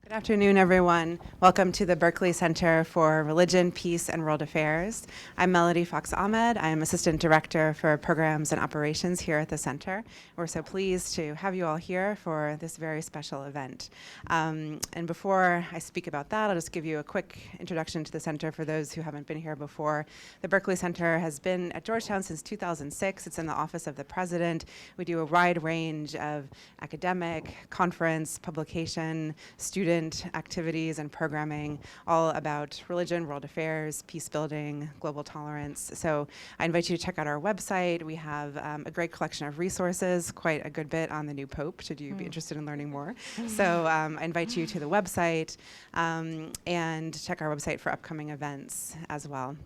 Good afternoon, everyone. Welcome to the Berkeley Center for Religion, Peace, and World Affairs. I'm Melody Fox Ahmed. I am Assistant Director for Programs and Operations here at the center. We're so pleased to have you all here for this very special event. And before I speak about that, I'll just give you a quick introduction to the center for those who haven't been here before. The Berkeley Center has been at Georgetown since 2006. It's in the Office of the President. We do a wide range of academic, conference, publication, student activities and programming, all about religion, world affairs, peace building, global tolerance. So I invite you to check out our website. We have a great collection of resources, quite a good bit on the new Pope, should you be interested in learning more. So I invite you to the website and check our website for upcoming events as well.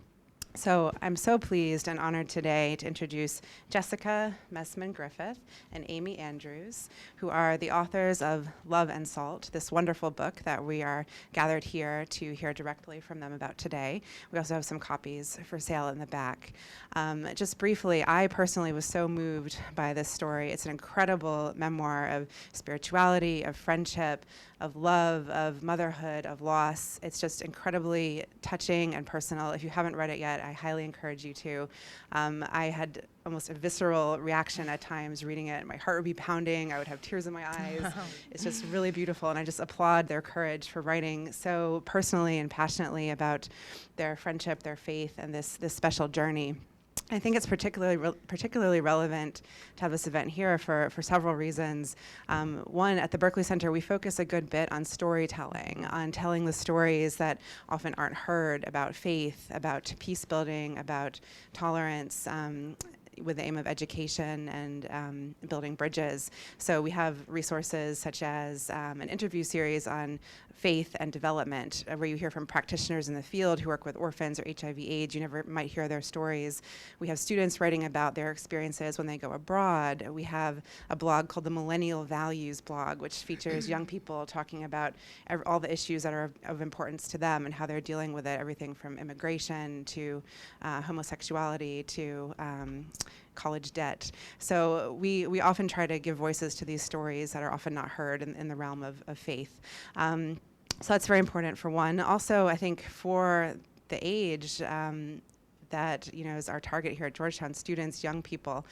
So I'm so pleased and honored today to introduce Jessica Mesman Griffith and Amy Andrews, who are the authors of Love and Salt, this wonderful book that we are gathered here to hear directly from them about today. We also have some copies for sale in the back. Just briefly, I personally was so moved by this story. It's an incredible memoir of spirituality, of friendship, of love, of motherhood, of loss. It's just incredibly touching and personal. If you haven't read it yet, I highly encourage you to. I had almost a visceral reaction at times reading it. My heart would be pounding. I would have tears in my eyes. It's just really beautiful, and I just applaud their courage for writing so personally and passionately about their friendship, their faith, and this special journey. I think it's particularly relevant to have this event here for several reasons. One, at the Berkeley Center, we focus a good bit on storytelling, on telling the stories that often aren't heard about faith, about peace building, about tolerance, with the aim of education and building bridges. So we have resources such as an interview series on faith and development, where you hear from practitioners in the field who work with orphans or HIV/AIDS. You never might hear their stories. We have students writing about their experiences when they go abroad. We have a blog called the Millennial Values blog, which features young people talking about all the issues that are of importance to them and how they're dealing with it, everything from immigration to homosexuality to college debt. So we often try to give voices to these stories that are often not heard in the realm of faith. So that's very important for one. Also, I think for the age that is our target here at Georgetown, students, young people.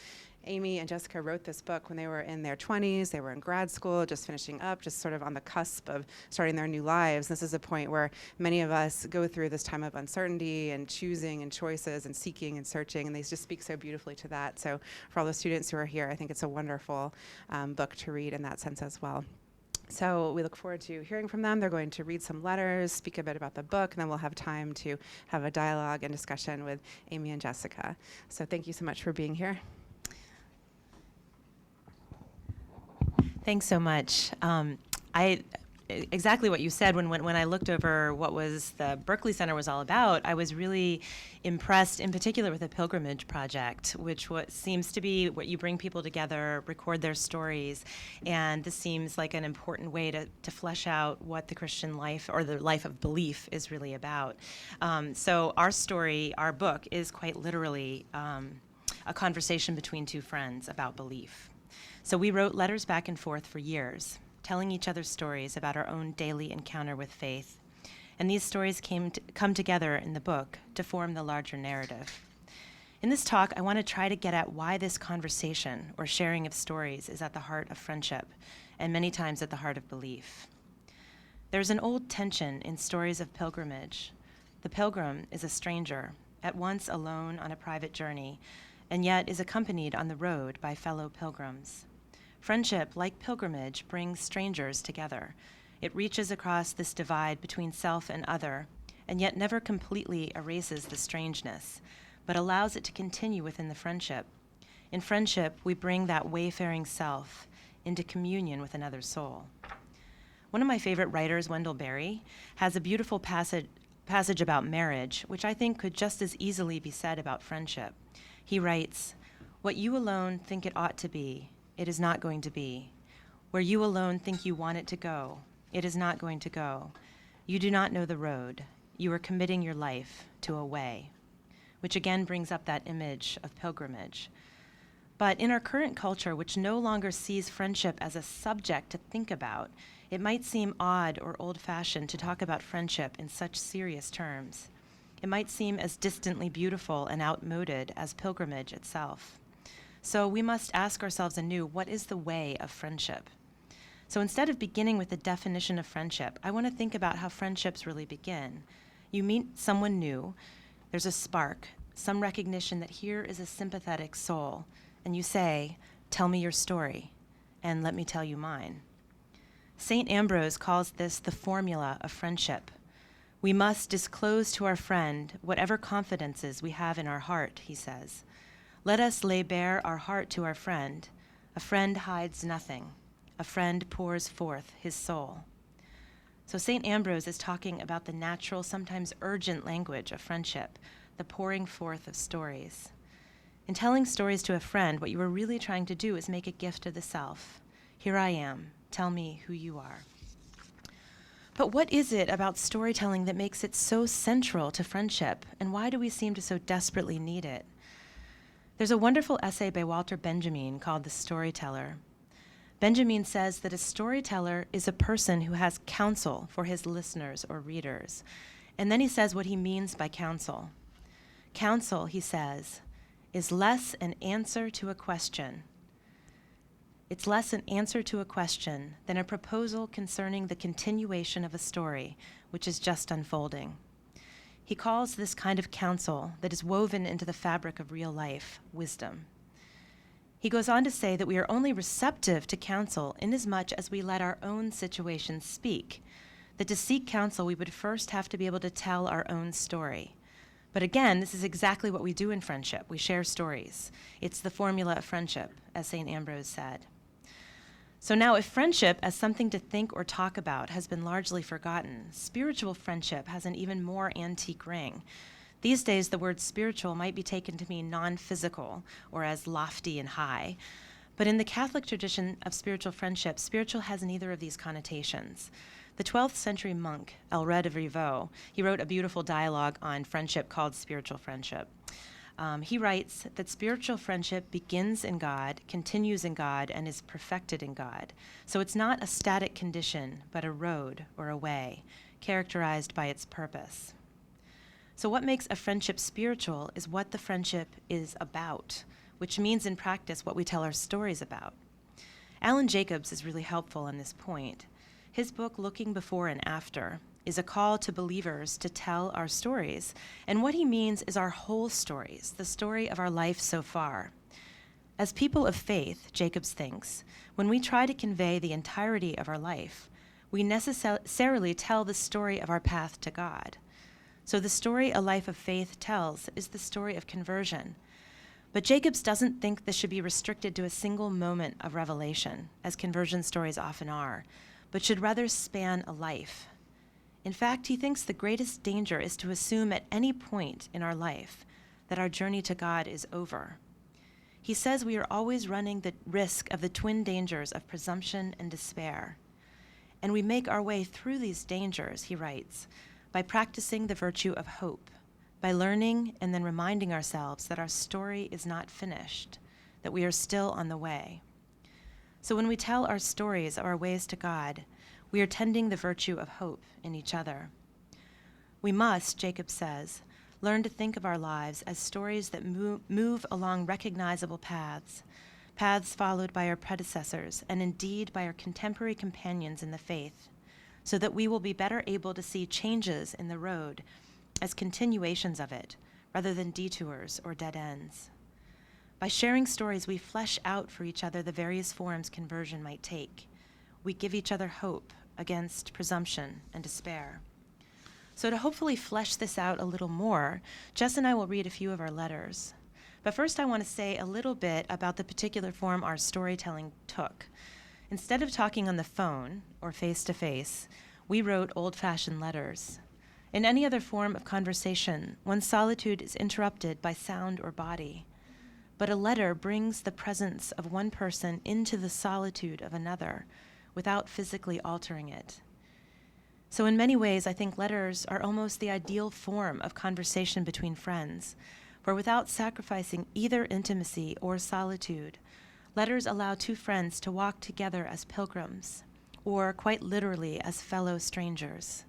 Amy and Jessica wrote this book when they were in their 20s. They were in grad school, just finishing up, just sort of on the cusp of starting their new lives. This is a point where many of us go through this time of uncertainty and choosing and choices and seeking and searching, and they just speak so beautifully to that. So for all the students who are here, I think it's a wonderful book to read in that sense as well. So we look forward to hearing from them. They're going to read some letters, speak a bit about the book, and then we'll have time to have a dialogue and discussion with Amy and Jessica. So thank you so much for being here. Thanks so much. Exactly what you said. When I looked over what was the Berkeley Center was all about, I was really impressed, in particular, with the Pilgrimage Project, which seems to be what you bring people together, record their stories, and this seems like an important way to flesh out what the Christian life or the life of belief is really about. So our story, our book, is quite literally a conversation between two friends about belief. So we wrote letters back and forth for years, telling each other stories about our own daily encounter with faith. And these stories come together in the book to form the larger narrative. In this talk, I want to try to get at why this conversation or sharing of stories is at the heart of friendship, and many times at the heart of belief. There's an old tension in stories of pilgrimage. The pilgrim is a stranger, at once alone on a private journey, and yet is accompanied on the road by fellow pilgrims. Friendship, like pilgrimage, brings strangers together. It reaches across this divide between self and other, and yet never completely erases the strangeness, but allows it to continue within the friendship. In friendship, we bring that wayfaring self into communion with another soul. One of my favorite writers, Wendell Berry, has a beautiful passage about marriage, which I think could just as easily be said about friendship. He writes, "What you alone think it ought to be, it is not going to be. Where you alone think you want it to go, it is not going to go. You do not know the road. You are committing your life to a way," which again brings up that image of pilgrimage. But in our current culture, which no longer sees friendship as a subject to think about, It might seem odd or old-fashioned to talk about friendship in such serious terms. It might seem as distantly beautiful and outmoded as pilgrimage itself. So we must ask ourselves anew, what is the way of friendship? So instead of beginning with the definition of friendship, I want to think about how friendships really begin. You meet someone new, there's a spark, some recognition that here is a sympathetic soul, and you say, "Tell me your story, and let me tell you mine." St. Ambrose calls this the formula of friendship. We must disclose to our friend whatever confidences we have in our heart, he says. Let us lay bare our heart to our friend. A friend hides nothing. A friend pours forth his soul. So St. Ambrose is talking about the natural, sometimes urgent language of friendship, the pouring forth of stories. In telling stories to a friend, what you are really trying to do is make a gift of the self. Here I am. Tell me who you are. But what is it about storytelling that makes it so central to friendship, and why do we seem to so desperately need it? There's a wonderful essay by Walter Benjamin called The Storyteller. Benjamin says that a storyteller is a person who has counsel for his listeners or readers. And then he says what he means by counsel. Counsel, he says, is less an answer to a question. It's less an answer to a question than a proposal concerning the continuation of a story, which is just unfolding. He calls this kind of counsel that is woven into the fabric of real life wisdom. He goes on to say that we are only receptive to counsel inasmuch as we let our own situations speak, that to seek counsel we would first have to be able to tell our own story. But again, this is exactly what we do in friendship. We share stories. It's the formula of friendship, as St. Ambrose said. So now, if friendship as something to think or talk about has been largely forgotten, spiritual friendship has an even more antique ring. These days, the word spiritual might be taken to mean non-physical or as lofty and high. But in the Catholic tradition of spiritual friendship, spiritual has neither of these connotations. The 12th century monk, Aelred of Reivaulx, he wrote a beautiful dialogue on friendship called Spiritual Friendship. He writes that spiritual friendship begins in God, continues in God, and is perfected in God. So it's not a static condition, but a road or a way, characterized by its purpose. So what makes a friendship spiritual is what the friendship is about, which means in practice what we tell our stories about. Alan Jacobs is really helpful on this point. His book, Looking Before and After, is a call to believers to tell our stories. And what he means is our whole stories, the story of our life so far. As people of faith, Jacobs thinks, when we try to convey the entirety of our life, we necessarily tell the story of our path to God. So the story a life of faith tells is the story of conversion. But Jacobs doesn't think this should be restricted to a single moment of revelation, as conversion stories often are, but should rather span a life. In fact, he thinks the greatest danger is to assume at any point in our life that our journey to God is over. He says we are always running the risk of the twin dangers of presumption and despair. And we make our way through these dangers, he writes, by practicing the virtue of hope, by learning and then reminding ourselves that our story is not finished, that we are still on the way. So when we tell our stories of our ways to God, we are tending the virtue of hope in each other. We must, Jacob says, learn to think of our lives as stories that move along recognizable paths, paths followed by our predecessors and indeed by our contemporary companions in the faith, so that we will be better able to see changes in the road as continuations of it, rather than detours or dead ends. By sharing stories, we flesh out for each other the various forms conversion might take. We give each other hope against presumption and despair. So to hopefully flesh this out a little more, Jess and I will read a few of our letters. But first I want to say a little bit about the particular form our storytelling took. Instead of talking on the phone or face-to-face, we wrote old-fashioned letters. In any other form of conversation, one's solitude is interrupted by sound or body. But a letter brings the presence of one person into the solitude of another without physically altering it. So in many ways, I think letters are almost the ideal form of conversation between friends, for without sacrificing either intimacy or solitude, letters allow two friends to walk together as pilgrims, or quite literally as fellow strangers.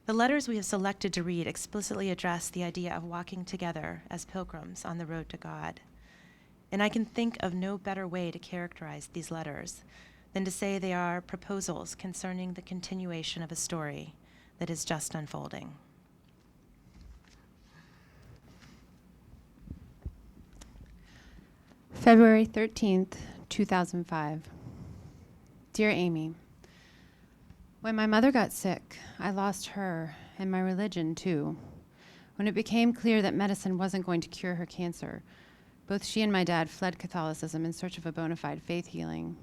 The letters we have selected to read explicitly address the idea of walking together as pilgrims on the road to God. And I can think of no better way to characterize these letters than to say they are proposals concerning the continuation of a story that is just unfolding. February 13th, 2005. Dear Amy, when my mother got sick, I lost her and my religion too. When it became clear that medicine wasn't going to cure her cancer, both she and my dad fled Catholicism in search of a bona fide faith healing.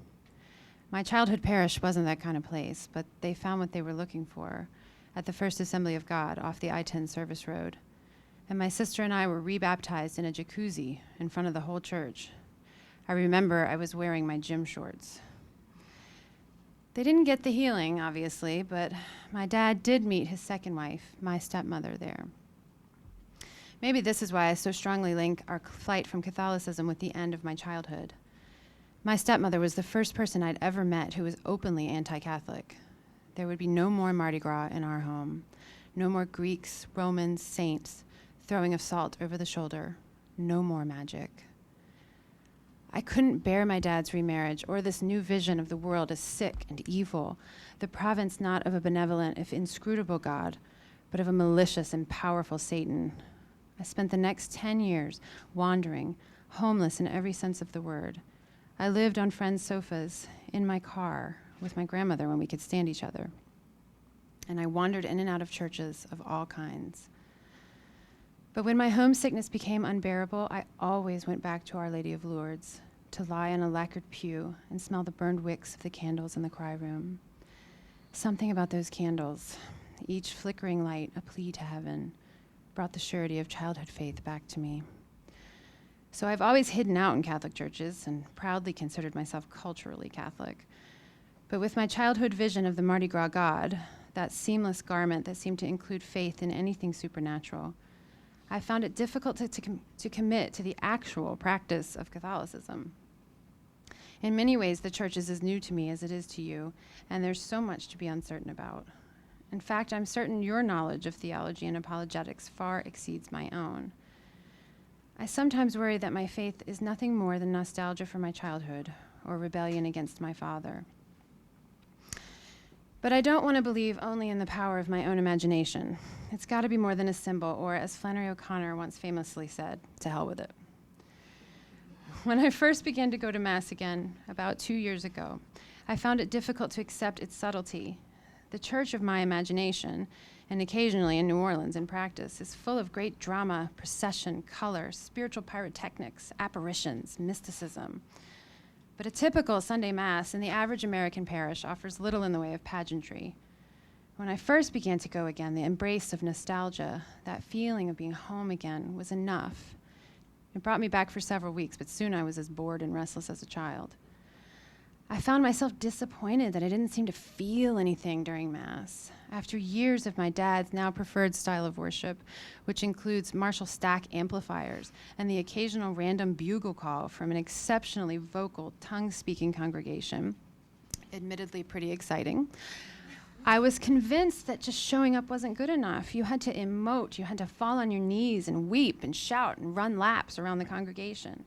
My childhood parish wasn't that kind of place, but they found what they were looking for at the First Assembly of God off the I-10 service road. And my sister and I were rebaptized in a jacuzzi in front of the whole church. I remember I was wearing my gym shorts. They didn't get the healing, obviously, but my dad did meet his second wife, my stepmother, there. Maybe this is why I so strongly link our flight from Catholicism with the end of my childhood. My stepmother was the first person I'd ever met who was openly anti-Catholic. There would be no more Mardi Gras in our home, no more Greeks, Romans, saints, throwing of salt over the shoulder, no more magic. I couldn't bear my dad's remarriage or this new vision of the world as sick and evil, the province not of a benevolent, if inscrutable God, but of a malicious and powerful Satan. I spent the next 10 years wandering, homeless in every sense of the word. I lived on friends' sofas, in my car, with my grandmother when we could stand each other. And I wandered in and out of churches of all kinds. But when my homesickness became unbearable, I always went back to Our Lady of Lourdes to lie on a lacquered pew and smell the burned wicks of the candles in the cry room. Something about those candles, each flickering light a plea to heaven, brought the surety of childhood faith back to me. So I've always hidden out in Catholic churches and proudly considered myself culturally Catholic. But with my childhood vision of the Mardi Gras God, that seamless garment that seemed to include faith in anything supernatural, I found it difficult to commit to the actual practice of Catholicism. In many ways, the church is as new to me as it is to you, and there's so much to be uncertain about. In fact, I'm certain your knowledge of theology and apologetics far exceeds my own. I sometimes worry that my faith is nothing more than nostalgia for my childhood or rebellion against my father. But I don't want to believe only in the power of my own imagination. It's got to be more than a symbol, or as Flannery O'Connor once famously said, to hell with it. When I first began to go to Mass again, about 2 years ago, I found it difficult to accept its subtlety. The church of my imagination, and occasionally in New Orleans in practice, is full of great drama, procession, color, spiritual pyrotechnics, apparitions, mysticism. But a typical Sunday Mass in the average American parish offers little in the way of pageantry. When I first began to go again, the embrace of nostalgia, that feeling of being home again, was enough. It brought me back for several weeks, but soon I was as bored and restless as a child. I found myself disappointed that I didn't seem to feel anything during Mass. After years of my dad's now preferred style of worship, which includes Marshall stack amplifiers and the occasional random bugle call from an exceptionally vocal, tongue-speaking congregation, admittedly pretty exciting, I was convinced that just showing up wasn't good enough. You had to emote, you had to fall on your knees and weep and shout and run laps around the congregation.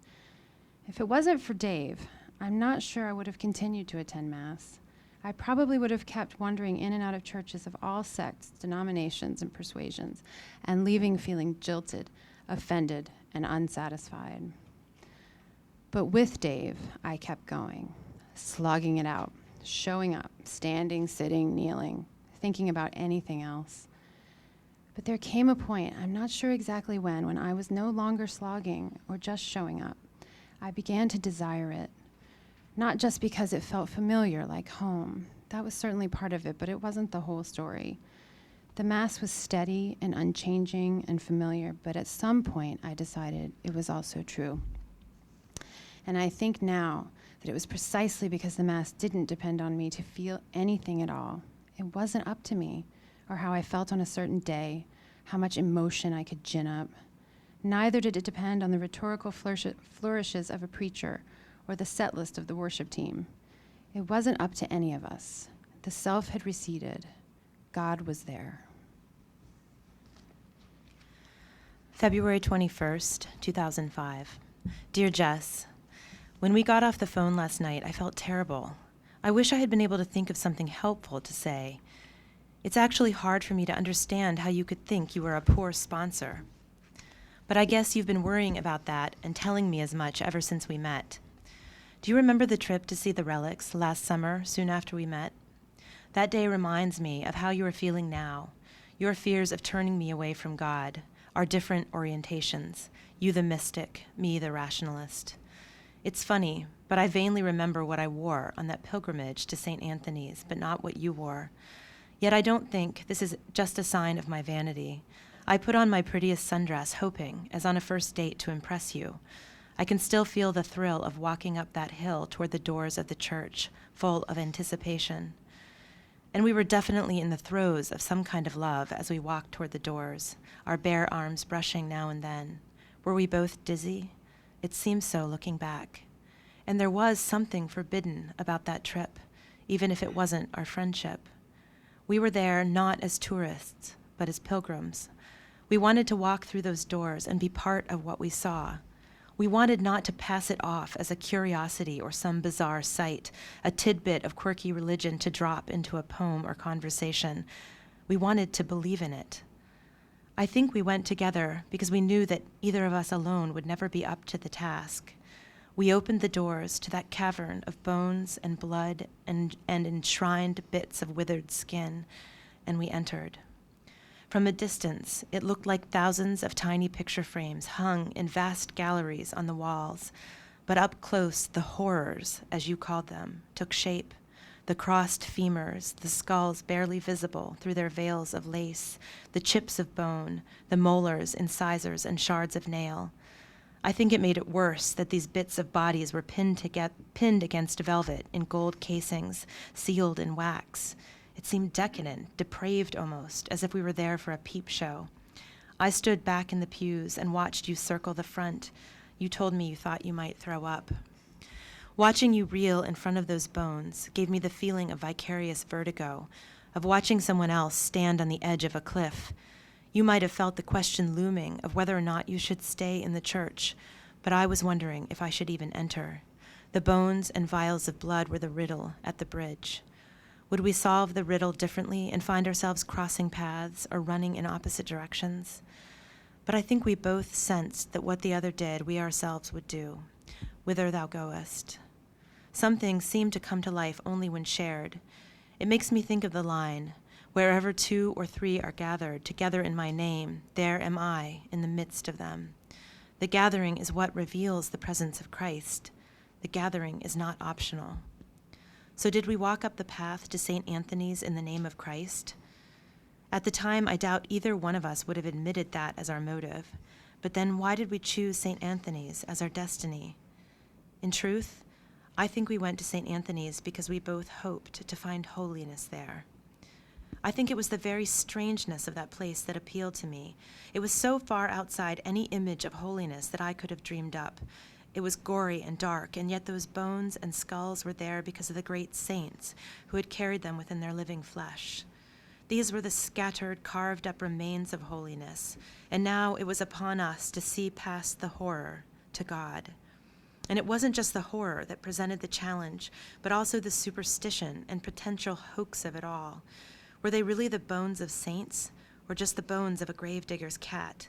If it wasn't for Dave, I'm not sure I would have continued to attend Mass. I probably would have kept wandering in and out of churches of all sects, denominations, and persuasions, and leaving feeling jilted, offended, and unsatisfied. But with Dave, I kept going, slogging it out, showing up, standing, sitting, kneeling, thinking about anything else. But there came a point, I'm not sure exactly when I was no longer slogging or just showing up. I began to desire it. Not just because it felt familiar, like home. That was certainly part of it, but it wasn't the whole story. The Mass was steady and unchanging and familiar, but at some point I decided it was also true. And I think now that it was precisely because the Mass didn't depend on me to feel anything at all. It wasn't up to me, or how I felt on a certain day, how much emotion I could gin up. Neither did it depend on the rhetorical flourishes of a preacher, or the set list of the worship team. It wasn't up to any of us. The self had receded. God was there. February 21st, 2005. Dear Jess, when we got off the phone last night, I felt terrible. I wish I had been able to think of something helpful to say. It's actually hard for me to understand how you could think you were a poor sponsor. But I guess you've been worrying about that and telling me as much ever since we met. Do you remember the trip to see the relics last summer, soon after we met? That day reminds me of how you are feeling now, your fears of turning me away from God, our different orientations, you the mystic, me the rationalist. It's funny, but I vainly remember what I wore on that pilgrimage to St. Anthony's, but not what you wore. Yet I don't think this is just a sign of my vanity. I put on my prettiest sundress, hoping, as on a first date, to impress you. I can still feel the thrill of walking up that hill toward the doors of the church, full of anticipation. And we were definitely in the throes of some kind of love as we walked toward the doors, our bare arms brushing now and then. Were we both dizzy? It seems so looking back. And there was something forbidden about that trip, even if it wasn't our friendship. We were there not as tourists, but as pilgrims. We wanted to walk through those doors and be part of what we saw. We wanted not to pass it off as a curiosity or some bizarre sight, a tidbit of quirky religion to drop into a poem or conversation. We wanted to believe in it. I think we went together because we knew that either of us alone would never be up to the task. We opened the doors to that cavern of bones and blood and enshrined bits of withered skin, and we entered. From a distance, it looked like thousands of tiny picture frames hung in vast galleries on the walls, but up close, the horrors, as you called them, took shape. The crossed femurs, the skulls barely visible through their veils of lace, the chips of bone, the molars, incisors, and shards of nail. I think it made it worse that these bits of bodies were pinned against velvet in gold casings, sealed in wax. It seemed decadent, depraved almost, as if we were there for a peep show. I stood back in the pews and watched you circle the front. You told me you thought you might throw up. Watching you reel in front of those bones gave me the feeling of vicarious vertigo, of watching someone else stand on the edge of a cliff. You might have felt the question looming of whether or not you should stay in the church, but I was wondering if I should even enter. The bones and vials of blood were the riddle at the bridge. Would we solve the riddle differently and find ourselves crossing paths or running in opposite directions? But I think we both sensed that what the other did, we ourselves would do, whither thou goest. Some things seem to come to life only when shared. It makes me think of the line, wherever 2 or 3 are gathered together in my name, there am I in the midst of them. The gathering is what reveals the presence of Christ. The gathering is not optional. So did we walk up the path to St. Anthony's in the name of Christ? At the time, I doubt either one of us would have admitted that as our motive. But then why did we choose St. Anthony's as our destiny? In truth, I think we went to St. Anthony's because we both hoped to find holiness there. I think it was the very strangeness of that place that appealed to me. It was so far outside any image of holiness that I could have dreamed up. It was gory and dark, and yet those bones and skulls were there because of the great saints who had carried them within their living flesh. These were the scattered, carved-up remains of holiness, and now it was upon us to see past the horror to God. And it wasn't just the horror that presented the challenge, but also the superstition and potential hoax of it all. Were they really the bones of saints, or just the bones of a gravedigger's cat?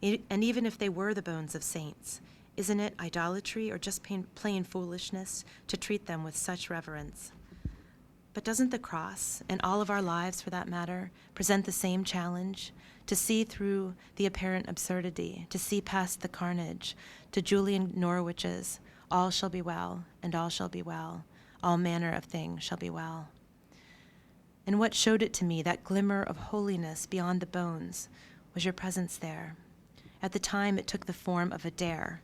And even if they were the bones of saints, isn't it idolatry or just plain foolishness to treat them with such reverence? But doesn't the cross, and all of our lives for that matter, present the same challenge? To see through the apparent absurdity, to see past the carnage, to Julian Norwich's, all shall be well, and all shall be well, all manner of things shall be well. And what showed it to me, that glimmer of holiness beyond the bones, was your presence there. At the time, it took the form of a dare.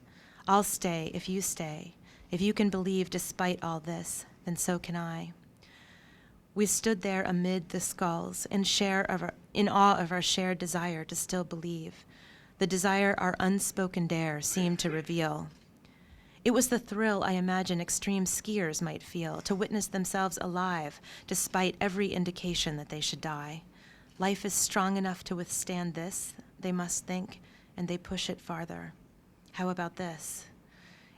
I'll stay if you stay. If you can believe despite all this, then so can I. We stood there amid the skulls in awe of our shared desire to still believe, the desire our unspoken dare seemed to reveal. It was the thrill I imagine extreme skiers might feel to witness themselves alive despite every indication that they should die. Life is strong enough to withstand this, they must think, and they push it farther. How about this?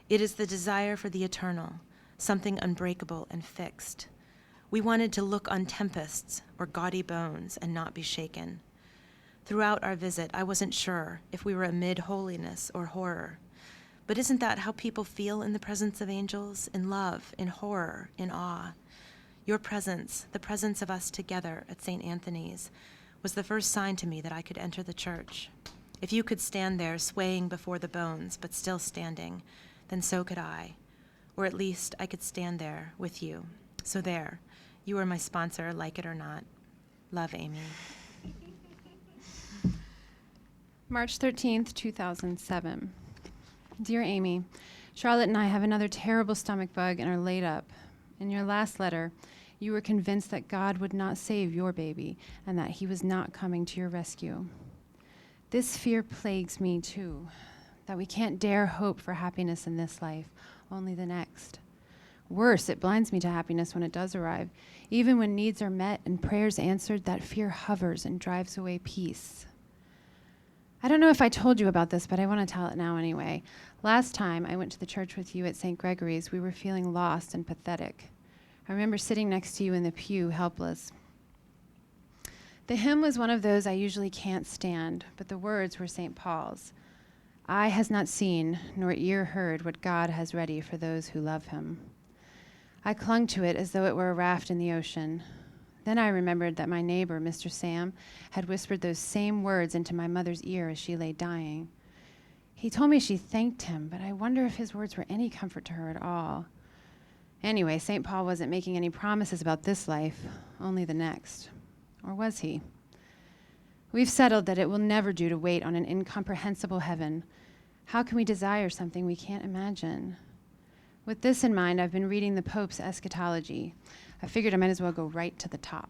It is the desire for the eternal, something unbreakable and fixed. We wanted to look on tempests or gaudy bones and not be shaken. Throughout our visit, I wasn't sure if we were amid holiness or horror. But isn't that how people feel in the presence of angels? In love, in horror, in awe. Your presence, the presence of us together at St. Anthony's, was the first sign to me that I could enter the church. If you could stand there swaying before the bones, but still standing, then so could I. Or at least I could stand there with you. So there, you are my sponsor, like it or not. Love, Amy. March 13th, 2007. Dear Amy, Charlotte and I have another terrible stomach bug and are laid up. In your last letter, you were convinced that God would not save your baby and that he was not coming to your rescue. This fear plagues me too, that we can't dare hope for happiness in this life, only the next. Worse, it blinds me to happiness when it does arrive. Even when needs are met and prayers answered, that fear hovers and drives away peace. I don't know if I told you about this, but I want to tell it now anyway. Last time I went to the church with you at St. Gregory's, we were feeling lost and pathetic. I remember sitting next to you in the pew, helpless. The hymn was one of those I usually can't stand, but the words were St. Paul's. Eye has not seen, nor ear heard what God has ready for those who love him. I clung to it as though it were a raft in the ocean. Then I remembered that my neighbor, Mr. Sam, had whispered those same words into my mother's ear as she lay dying. He told me she thanked him, but I wonder if his words were any comfort to her at all. Anyway, St. Paul wasn't making any promises about this life, only the next. Or was he? We've settled that it will never do to wait on an incomprehensible heaven. How can we desire something we can't imagine? With this in mind, I've been reading the Pope's eschatology. I figured I might as well go right to the top.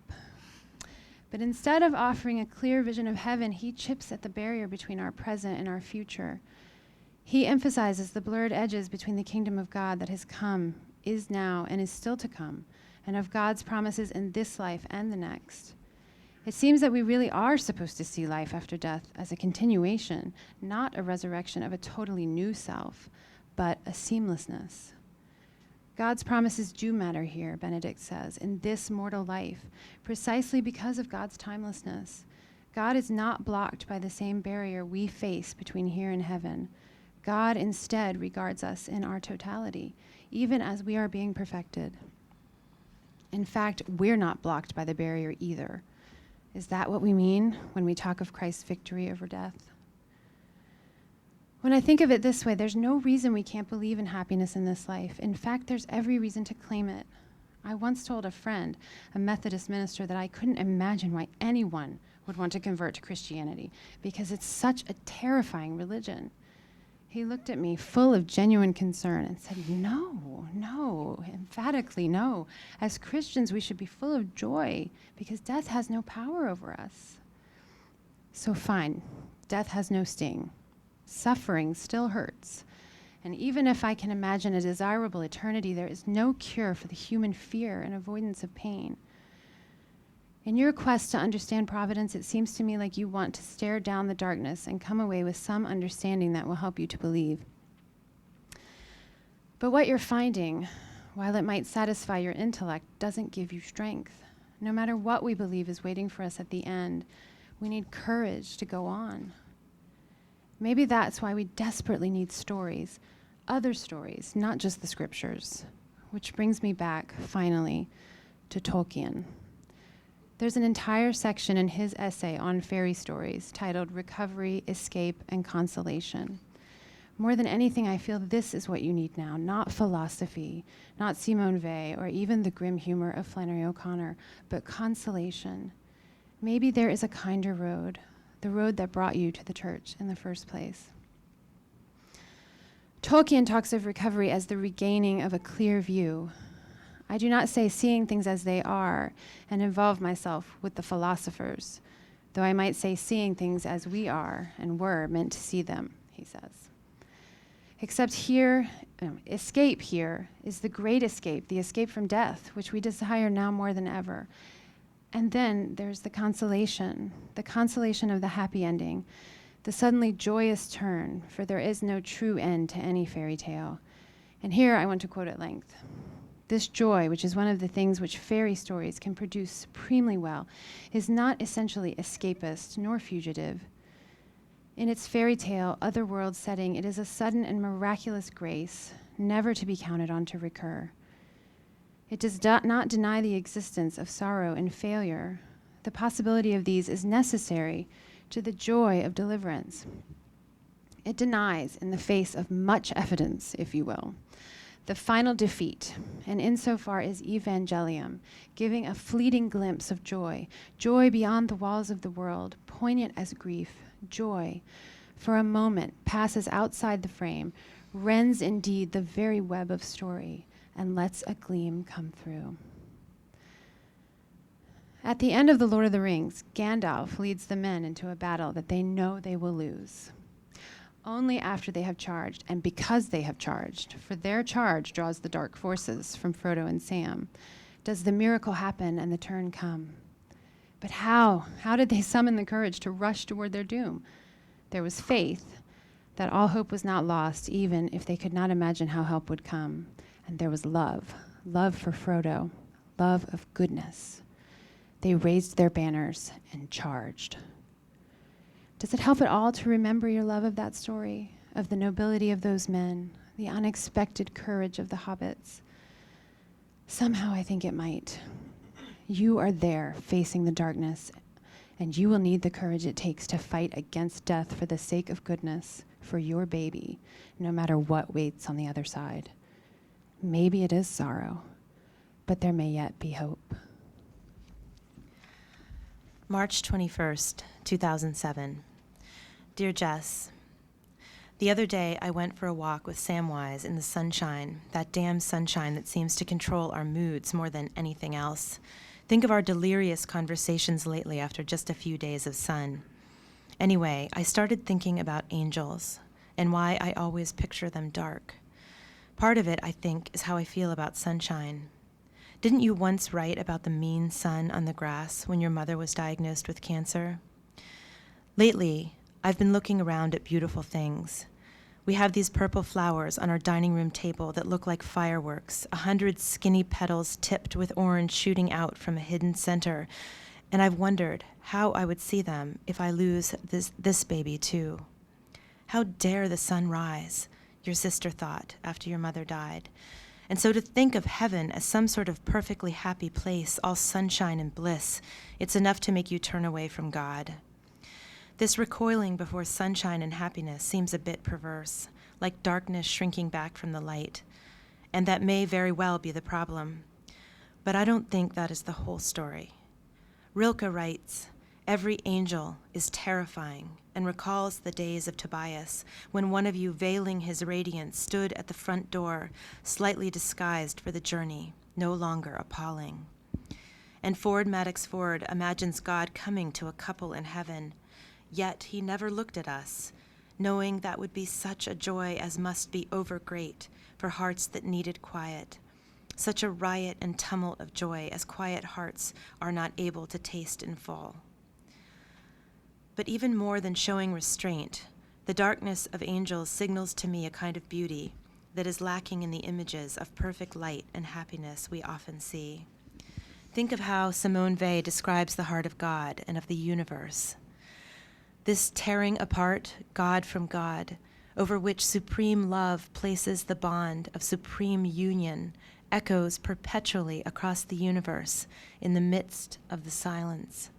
But instead of offering a clear vision of heaven, he chips at the barrier between our present and our future. He emphasizes the blurred edges between the kingdom of God that has come, is now, and is still to come, and of God's promises in this life and the next. It seems that we really are supposed to see life after death as a continuation, not a resurrection of a totally new self, but a seamlessness. God's promises do matter here, Benedict says, in this mortal life, precisely because of God's timelessness. God is not blocked by the same barrier we face between here and heaven. God instead regards us in our totality, even as we are being perfected. In fact, we're not blocked by the barrier either. Is that what we mean when we talk of Christ's victory over death? When I think of it this way, there's no reason we can't believe in happiness in this life. In fact, there's every reason to claim it. I once told a friend, a Methodist minister, that I couldn't imagine why anyone would want to convert to Christianity because it's such a terrifying religion. He looked at me full of genuine concern and said, no, emphatically no. As Christians, we should be full of joy because death has no power over us. So fine, death has no sting. Suffering still hurts. And even if I can imagine a desirable eternity, there is no cure for the human fear and avoidance of pain. In your quest to understand providence, it seems to me like you want to stare down the darkness and come away with some understanding that will help you to believe. But what you're finding, while it might satisfy your intellect, doesn't give you strength. No matter what we believe is waiting for us at the end, we need courage to go on. Maybe that's why we desperately need stories, other stories, not just the scriptures. Which brings me back, finally, to Tolkien. There's an entire section in his essay on fairy stories titled Recovery, Escape, and Consolation. More than anything, I feel this is what you need now, not philosophy, not Simone Weil, or even the grim humor of Flannery O'Connor, but consolation. Maybe there is a kinder road, the road that brought you to the church in the first place. Tolkien talks of recovery as the regaining of a clear view. I do not say seeing things as they are and involve myself with the philosophers, though I might say seeing things as we are and were meant to see them, he says. Except here, escape here is the great escape, the escape from death, which we desire now more than ever. And then there's the consolation of the happy ending, the suddenly joyous turn, for there is no true end to any fairy tale. And here I want to quote at length. This joy, which is one of the things which fairy stories can produce supremely well, is not essentially escapist nor fugitive. In its fairy tale, otherworld setting, it is a sudden and miraculous grace, never to be counted on to recur. It does not deny the existence of sorrow and failure. The possibility of these is necessary to the joy of deliverance. It denies, in the face of much evidence, if you will, the final defeat, and insofar is evangelium, giving a fleeting glimpse of joy, joy beyond the walls of the world, poignant as grief, joy, for a moment passes outside the frame, rends indeed the very web of story, and lets a gleam come through. At the end of The Lord of the Rings, Gandalf leads the men into a battle that they know they will lose. Only after they have charged, and because they have charged, for their charge draws the dark forces from Frodo and Sam, does the miracle happen and the turn come. But how? How did they summon the courage to rush toward their doom? There was faith that all hope was not lost, even if they could not imagine how help would come. And there was love, love for Frodo, love of goodness. They raised their banners and charged. Does it help at all to remember your love of that story, of the nobility of those men, the unexpected courage of the hobbits? Somehow I think it might. You are there facing the darkness, and you will need the courage it takes to fight against death for the sake of goodness, for your baby, no matter what waits on the other side. Maybe it is sorrow, but there may yet be hope. March 21st, 2007. Dear Jess, the other day I went for a walk with Samwise in the sunshine, that damn sunshine that seems to control our moods more than anything else. Think of our delirious conversations lately after just a few days of sun. Anyway, I started thinking about angels and why I always picture them dark. Part of it, I think, is how I feel about sunshine. Didn't you once write about the mean sun on the grass when your mother was diagnosed with cancer? Lately, I've been looking around at beautiful things. We have these purple flowers on our dining room table that look like fireworks, 100 skinny petals tipped with orange shooting out from a hidden center, and I've wondered how I would see them if I lose this baby too. How dare the sun rise, your sister thought after your mother died. And so to think of heaven as some sort of perfectly happy place, all sunshine and bliss, it's enough to make you turn away from God. This recoiling before sunshine and happiness seems a bit perverse, like darkness shrinking back from the light. And that may very well be the problem. But I don't think that is the whole story. Rilke writes, "Every angel is terrifying," and recalls the days of Tobias, when one of you veiling his radiance stood at the front door, slightly disguised for the journey, no longer appalling. And Ford Maddox Ford imagines God coming to a couple in heaven, yet he never looked at us, knowing that would be such a joy as must be overgreat for hearts that needed quiet, such a riot and tumult of joy as quiet hearts are not able to taste in full. But even more than showing restraint, the darkness of angels signals to me a kind of beauty that is lacking in the images of perfect light and happiness we often see. Think of how Simone Weil describes the heart of God and of the universe. This tearing apart God from God, over which supreme love places the bond of supreme union, echoes perpetually across the universe in the midst of the silence.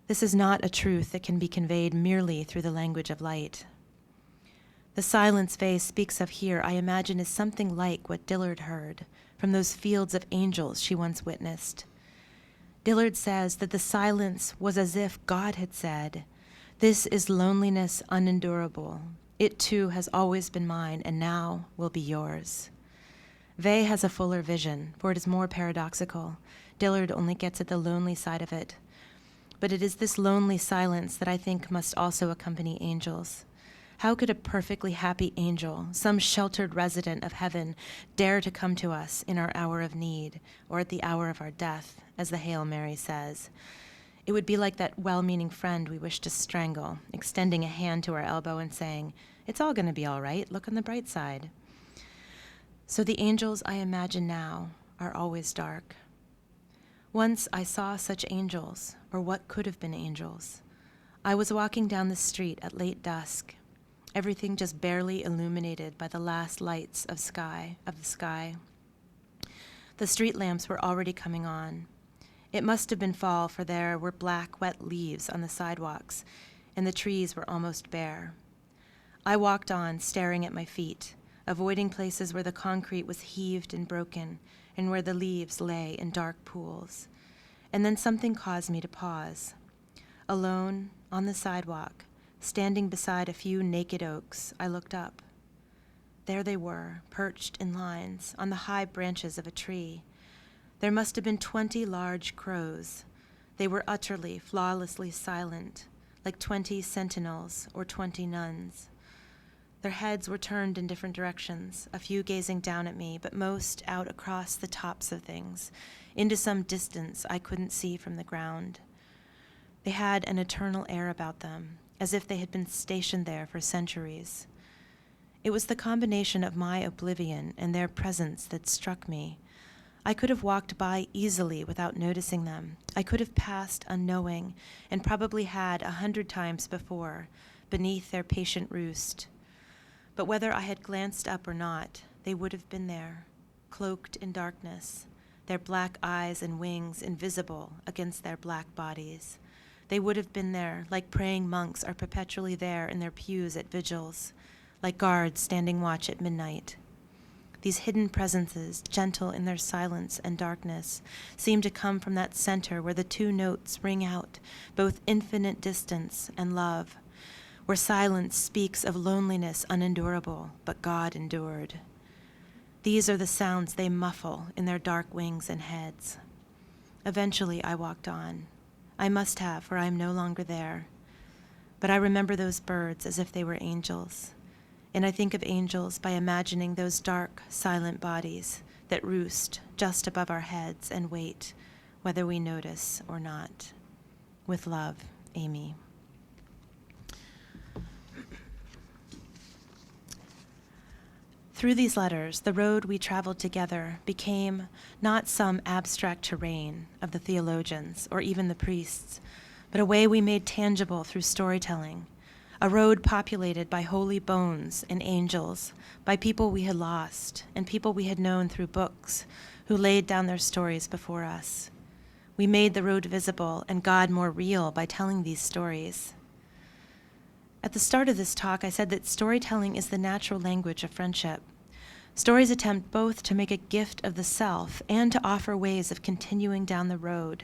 This is not a truth that can be conveyed merely through the language of light. The silence Weil speaks of here, I imagine, is something like what Dillard heard from those fields of angels she once witnessed. Dillard says that the silence was as if God had said, "This is loneliness unendurable. It too has always been mine and now will be yours." Weil has a fuller vision, for it is more paradoxical. Dillard only gets at the lonely side of it. But it is this lonely silence that I think must also accompany angels. How could a perfectly happy angel, some sheltered resident of heaven, dare to come to us in our hour of need, or at the hour of our death, as the Hail Mary says? It would be like that well-meaning friend we wish to strangle, extending a hand to our elbow and saying, "It's all going to be all right, look on the bright side." So the angels I imagine now are always dark. Once I saw such angels, or what could have been angels. I was walking down the street at late dusk, everything just barely illuminated by the last lights of the sky. The street lamps were already coming on. It must have been fall, for there were black, wet leaves on the sidewalks, and the trees were almost bare. I walked on, staring at my feet, avoiding places where the concrete was heaved and broken, and where the leaves lay in dark pools. And then something caused me to pause. Alone, on the sidewalk, standing beside a few naked oaks, I looked up. There they were, perched in lines on the high branches of a tree. There must have been 20 large crows. They were utterly, flawlessly silent, like 20 sentinels or 20 nuns. Their heads were turned in different directions, a few gazing down at me, but most out across the tops of things, into some distance I couldn't see from the ground. They had an eternal air about them, as if they had been stationed there for centuries. It was the combination of my oblivion and their presence that struck me. I could have walked by easily without noticing them. I could have passed unknowing, and probably had 100 times before, beneath their patient roost. But whether I had glanced up or not, they would have been there, cloaked in darkness, their black eyes and wings invisible against their black bodies. They would have been there, like praying monks are perpetually there in their pews at vigils, like guards standing watch at midnight. These hidden presences, gentle in their silence and darkness, seem to come from that center where the two notes ring out, both infinite distance and love, where silence speaks of loneliness unendurable, but God endured. These are the sounds they muffle in their dark wings and heads. Eventually I walked on. I must have, for I am no longer there. But I remember those birds as if they were angels. And I think of angels by imagining those dark, silent bodies that roost just above our heads and wait, whether we notice or not. With love, Amy. Through these letters, the road we traveled together became not some abstract terrain of the theologians or even the priests, but a way we made tangible through storytelling, a road populated by holy bones and angels, by people we had lost and people we had known through books who laid down their stories before us. We made the road visible and God more real by telling these stories. At the start of this talk, I said that storytelling is the natural language of friendship. Stories attempt both to make a gift of the self and to offer ways of continuing down the road.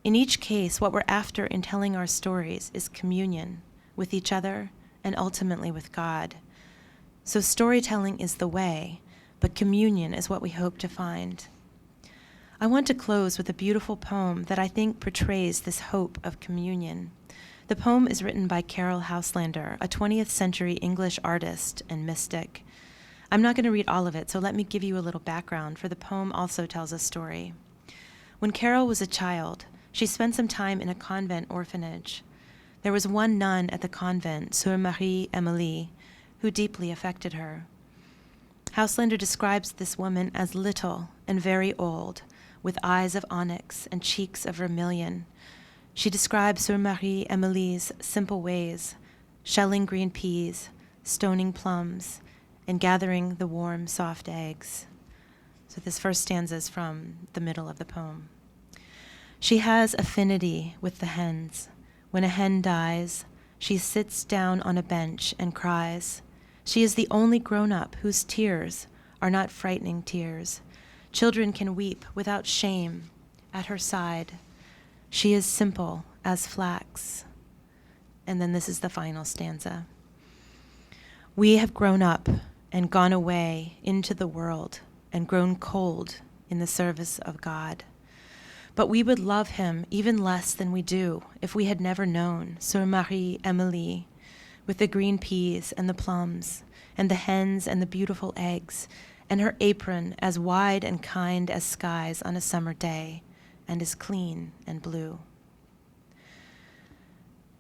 In each case, what we're after in telling our stories is communion with each other and ultimately with God. So storytelling is the way, but communion is what we hope to find. I want to close with a beautiful poem that I think portrays this hope of communion. The poem is written by Caryll Houselander, a 20th century English artist and mystic. I'm not going to read all of it, so let me give you a little background, for the poem also tells a story. When Caryll was a child, she spent some time in a convent orphanage. There was one nun at the convent, Sœur Marie-Émilie, who deeply affected her. Houselander describes this woman as little and very old, with eyes of onyx and cheeks of vermilion. She describes Sœur Marie-Émilie's simple ways, shelling green peas, stoning plums, and gathering the warm, soft eggs. So this first stanza is from the middle of the poem. She has affinity with the hens. When a hen dies, she sits down on a bench and cries. She is the only grown-up whose tears are not frightening tears. Children can weep without shame at her side. She is simple as flax. And then this is the final stanza. We have grown up and gone away into the world and grown cold in the service of God. But we would love him even less than we do if we had never known Sœur Marie-Émilie. with the green peas and the plums, and the hens and the beautiful eggs, and her apron as wide and kind as skies on a summer day, and as clean and blue.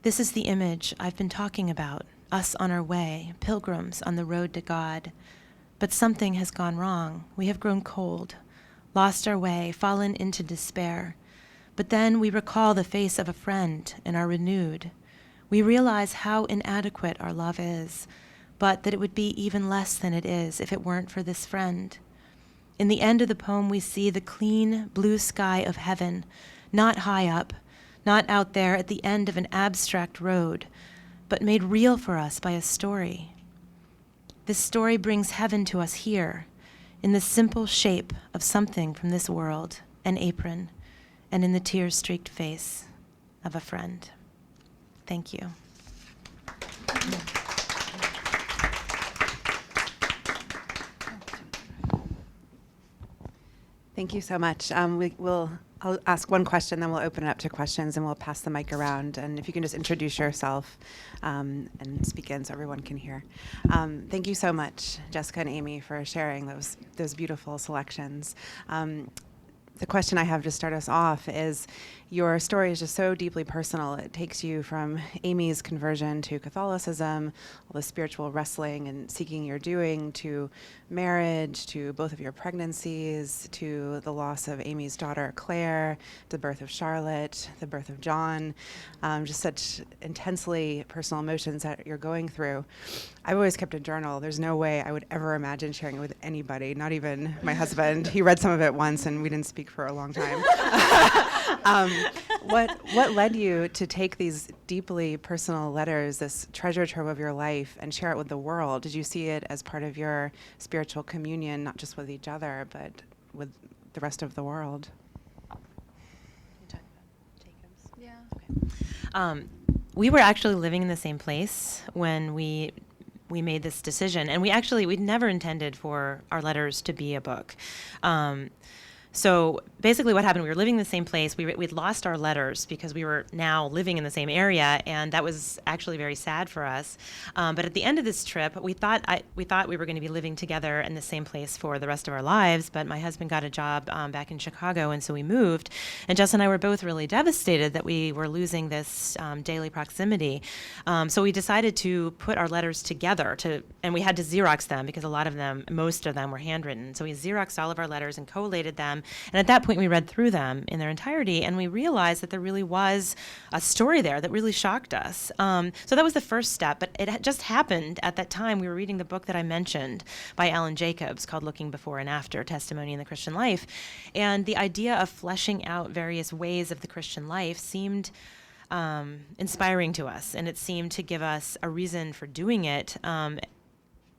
This is the image I've been talking about, us on our way, pilgrims on the road to God. But something has gone wrong. We have grown cold, lost our way, fallen into despair. But then we recall the face of a friend and are renewed. We realize how inadequate our love is, but that it would be even less than it is if it weren't for this friend. In the end of the poem, we see the clean blue sky of heaven, not high up, not out there at the end of an abstract road, but made real for us by a story. This story brings heaven to us here, in the simple shape of something from this world, an apron, and in the tear-streaked face of a friend. Thank you. Thank you so much. I'll ask one question, then we'll open it up to questions, and we'll pass the mic around. And if you can just introduce yourself and speak in so everyone can hear. Thank you so much, Jessica and Amy, for sharing those beautiful selections. The question I have to start us off is, your story is just so deeply personal. It takes you from Amy's conversion to Catholicism, all the spiritual wrestling and seeking you're doing, to marriage, to both of your pregnancies, to the loss of Amy's daughter, Claire, the birth of Charlotte, the birth of John, just such intensely personal emotions that you're going through. I've always kept a journal. There's no way I would ever imagine sharing it with anybody, not even my husband. He read some of it once and we didn't speak for a long time. What led you to take these deeply personal letters, this treasure trove of your life, and share it with the world? Did you see it as part of your spiritual communion, not just with each other, but with the rest of the world? Yeah. We were actually living in the same place when we made this decision, and we'd never intended for our letters to be a book. So basically what happened, we were living in the same place. We'd lost our letters because we were now living in the same area, and that was actually very sad for us. But at the end of this trip, we thought we were going to be living together in the same place for the rest of our lives, but my husband got a job back in Chicago, and so we moved. And Jess and I were both really devastated that we were losing this daily proximity. So we decided to put our letters together, and we had to Xerox them because most of them were handwritten. So we Xeroxed all of our letters and collated them. And at that point, we read through them in their entirety, and we realized that there really was a story there that really shocked us. So that was the first step, but it just happened at that time. We were reading the book that I mentioned by Alan Jacobs called Looking Before and After, Testimony in the Christian Life. And the idea of fleshing out various ways of the Christian life seemed inspiring to us, and it seemed to give us a reason for doing it.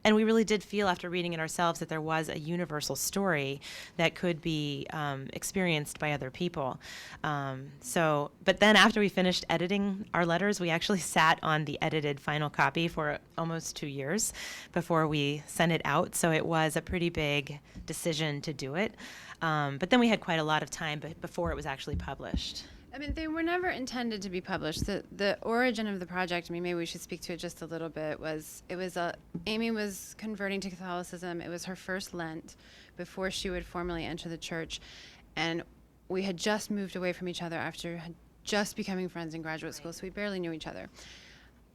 And we really did feel after reading it ourselves that there was a universal story that could be experienced by other people. But then after we finished editing our letters, we actually sat on the edited final copy for almost 2 years before we sent it out. So it was a pretty big decision to do it. But then we had quite a lot of time before it was actually published. I mean, they were never intended to be published. The origin of the project, maybe we should speak to it just a little bit, Amy was converting to Catholicism. It was her first Lent before she would formally enter the church. And we had just moved away from each other after just becoming friends in graduate school, so we barely knew each other.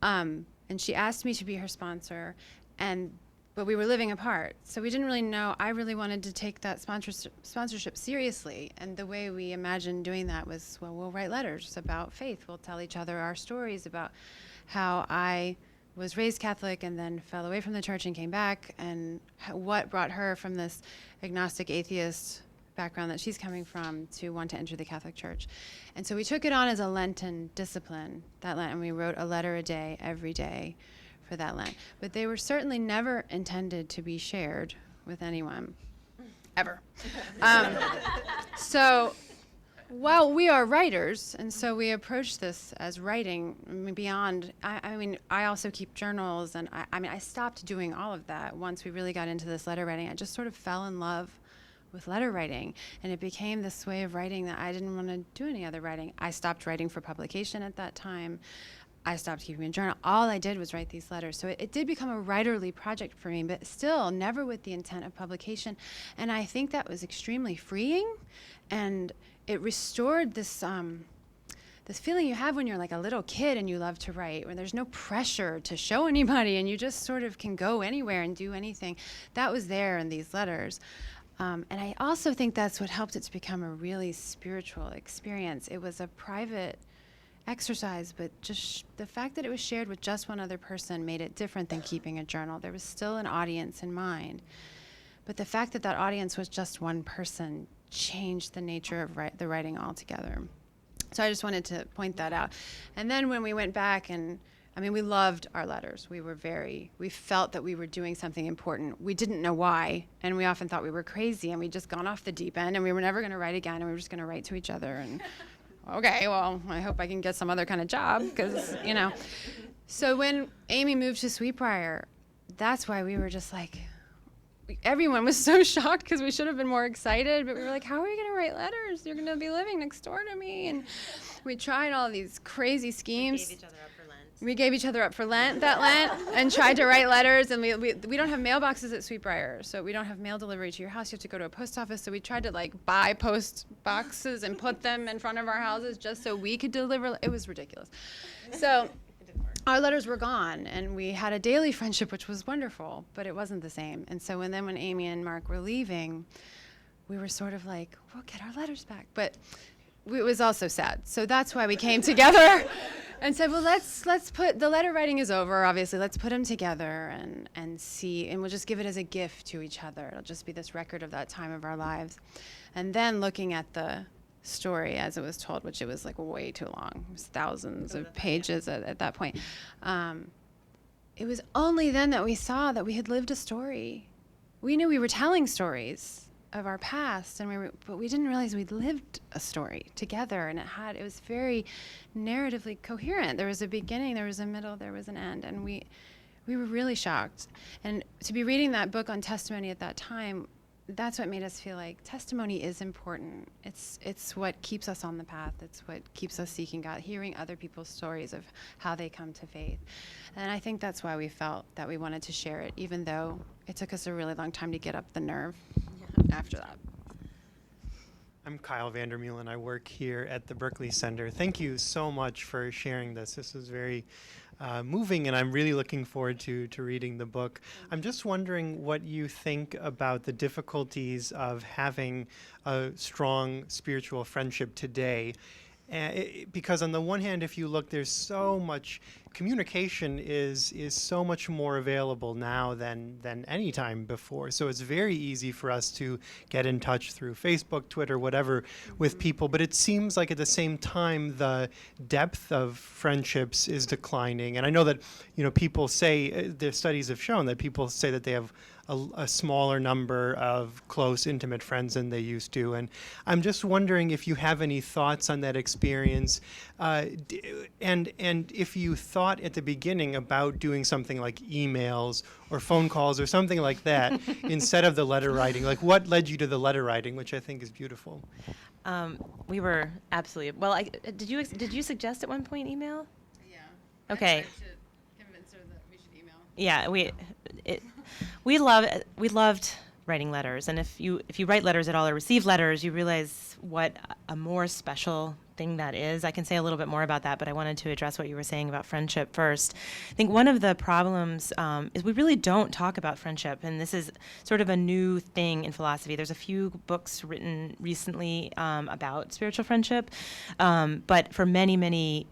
And she asked me to be her sponsor, but we were living apart, so we didn't really know. I really wanted to take that sponsorship seriously, and the way we imagined doing that was, well, we'll write letters about faith. We'll tell each other our stories about how I was raised Catholic and then fell away from the church and came back, and what brought her from this agnostic atheist background that she's coming from to want to enter the Catholic Church. And so we took it on as a Lenten discipline, that Lent, and we wrote a letter a day every day for that Lent. But they were certainly never intended to be shared with anyone, ever. So while we are writers, and so we approach this as writing beyond, I also keep journals, and I stopped doing all of that once we really got into this letter writing. I just sort of fell in love with letter writing, and it became this way of writing that I didn't want to do any other writing. I stopped writing for publication at that time. I stopped keeping a journal. All I did was write these letters. So it did become a writerly project for me, but still never with the intent of publication. And I think that was extremely freeing, and it restored this this feeling you have when you're like a little kid and you love to write, when there's no pressure to show anybody and you just sort of can go anywhere and do anything. That was there in these letters. And I also think that's what helped it to become a really spiritual experience. It was a private exercise, but just the fact that it was shared with just one other person made it different than keeping a journal. There was still an audience in mind, but the fact that that audience was just one person changed the nature of the writing altogether. So I just wanted to point that out. And then when we went back, and I mean, we loved our letters. We felt that we were doing something important. We didn't know why, and we often thought we were crazy, and we'd just gone off the deep end, and we were never going to write again, and we were just going to write to each other. And okay, well, I hope I can get some other kind of job, because, you know. So when Amy moved to Sweetbriar, that's why we were just like, everyone was so shocked because we should have been more excited, but we were like, how are you going to write letters? You're going to be living next door to me. And we tried all these crazy schemes. We gave each other up for Lent that Lent and tried to write letters. And we don't have mailboxes at Sweetbriar, so we don't have mail delivery to your house. You have to go to a post office. So we tried to like buy post boxes and put them in front of our houses just so we could deliver. It was ridiculous. So our letters were gone, and we had a daily friendship, which was wonderful, but it wasn't the same. And so when Amy and Mark were leaving, we were sort of like, we'll get our letters back. But it was also sad. So that's why we came together and said, well, let's put, the letter writing is over, obviously. Let's put them together and see, and we'll just give it as a gift to each other. It'll just be this record of that time of our lives. And then looking at the story as it was told, which it was like way too long. It was thousands of pages at that point. It was only then that we saw that we had lived a story. We knew we were telling stories of our past, but we didn't realize we'd lived a story together, and it was very narratively coherent. There was a beginning, there was a middle, there was an end, and we were really shocked. And to be reading that book on testimony at that time, that's what made us feel like testimony is important. It's what keeps us on the path. It's what keeps us seeking God, hearing other people's stories of how they come to faith. And I think that's why we felt that we wanted to share it, even though it took us a really long time to get up the nerve after that. I'm Kyle Vandermeulen. I work here at the Berkeley Center. Thank you so much for sharing this. This is very moving, and I'm really looking forward to reading the book. I'm just wondering what you think about the difficulties of having a strong spiritual friendship today. Because on the one hand, if you look, there's so much communication is so much more available now than any time before. So it's very easy for us to get in touch through Facebook, Twitter, whatever, with people. But it seems like at the same time, the depth of friendships is declining. And I know that, people say, the studies have shown that people say that they have a smaller number of close, intimate friends than they used to. And I'm just wondering if you have any thoughts on that experience, and if you thought at the beginning about doing something like emails or phone calls or something like that instead of the letter writing. Like, what led you to the letter writing, which I think is beautiful? We were absolutely, well, did you suggest at one point email? Yeah. Okay. I should convince her that we should email. Yeah, we loved writing letters, and if you write letters at all or receive letters, you realize what a more special thing that is. I can say a little bit more about that, but I wanted to address what you were saying about friendship first. I think one of the problems is we really don't talk about friendship, and this is sort of a new thing in philosophy. There's a few books written recently about spiritual friendship, but for many, many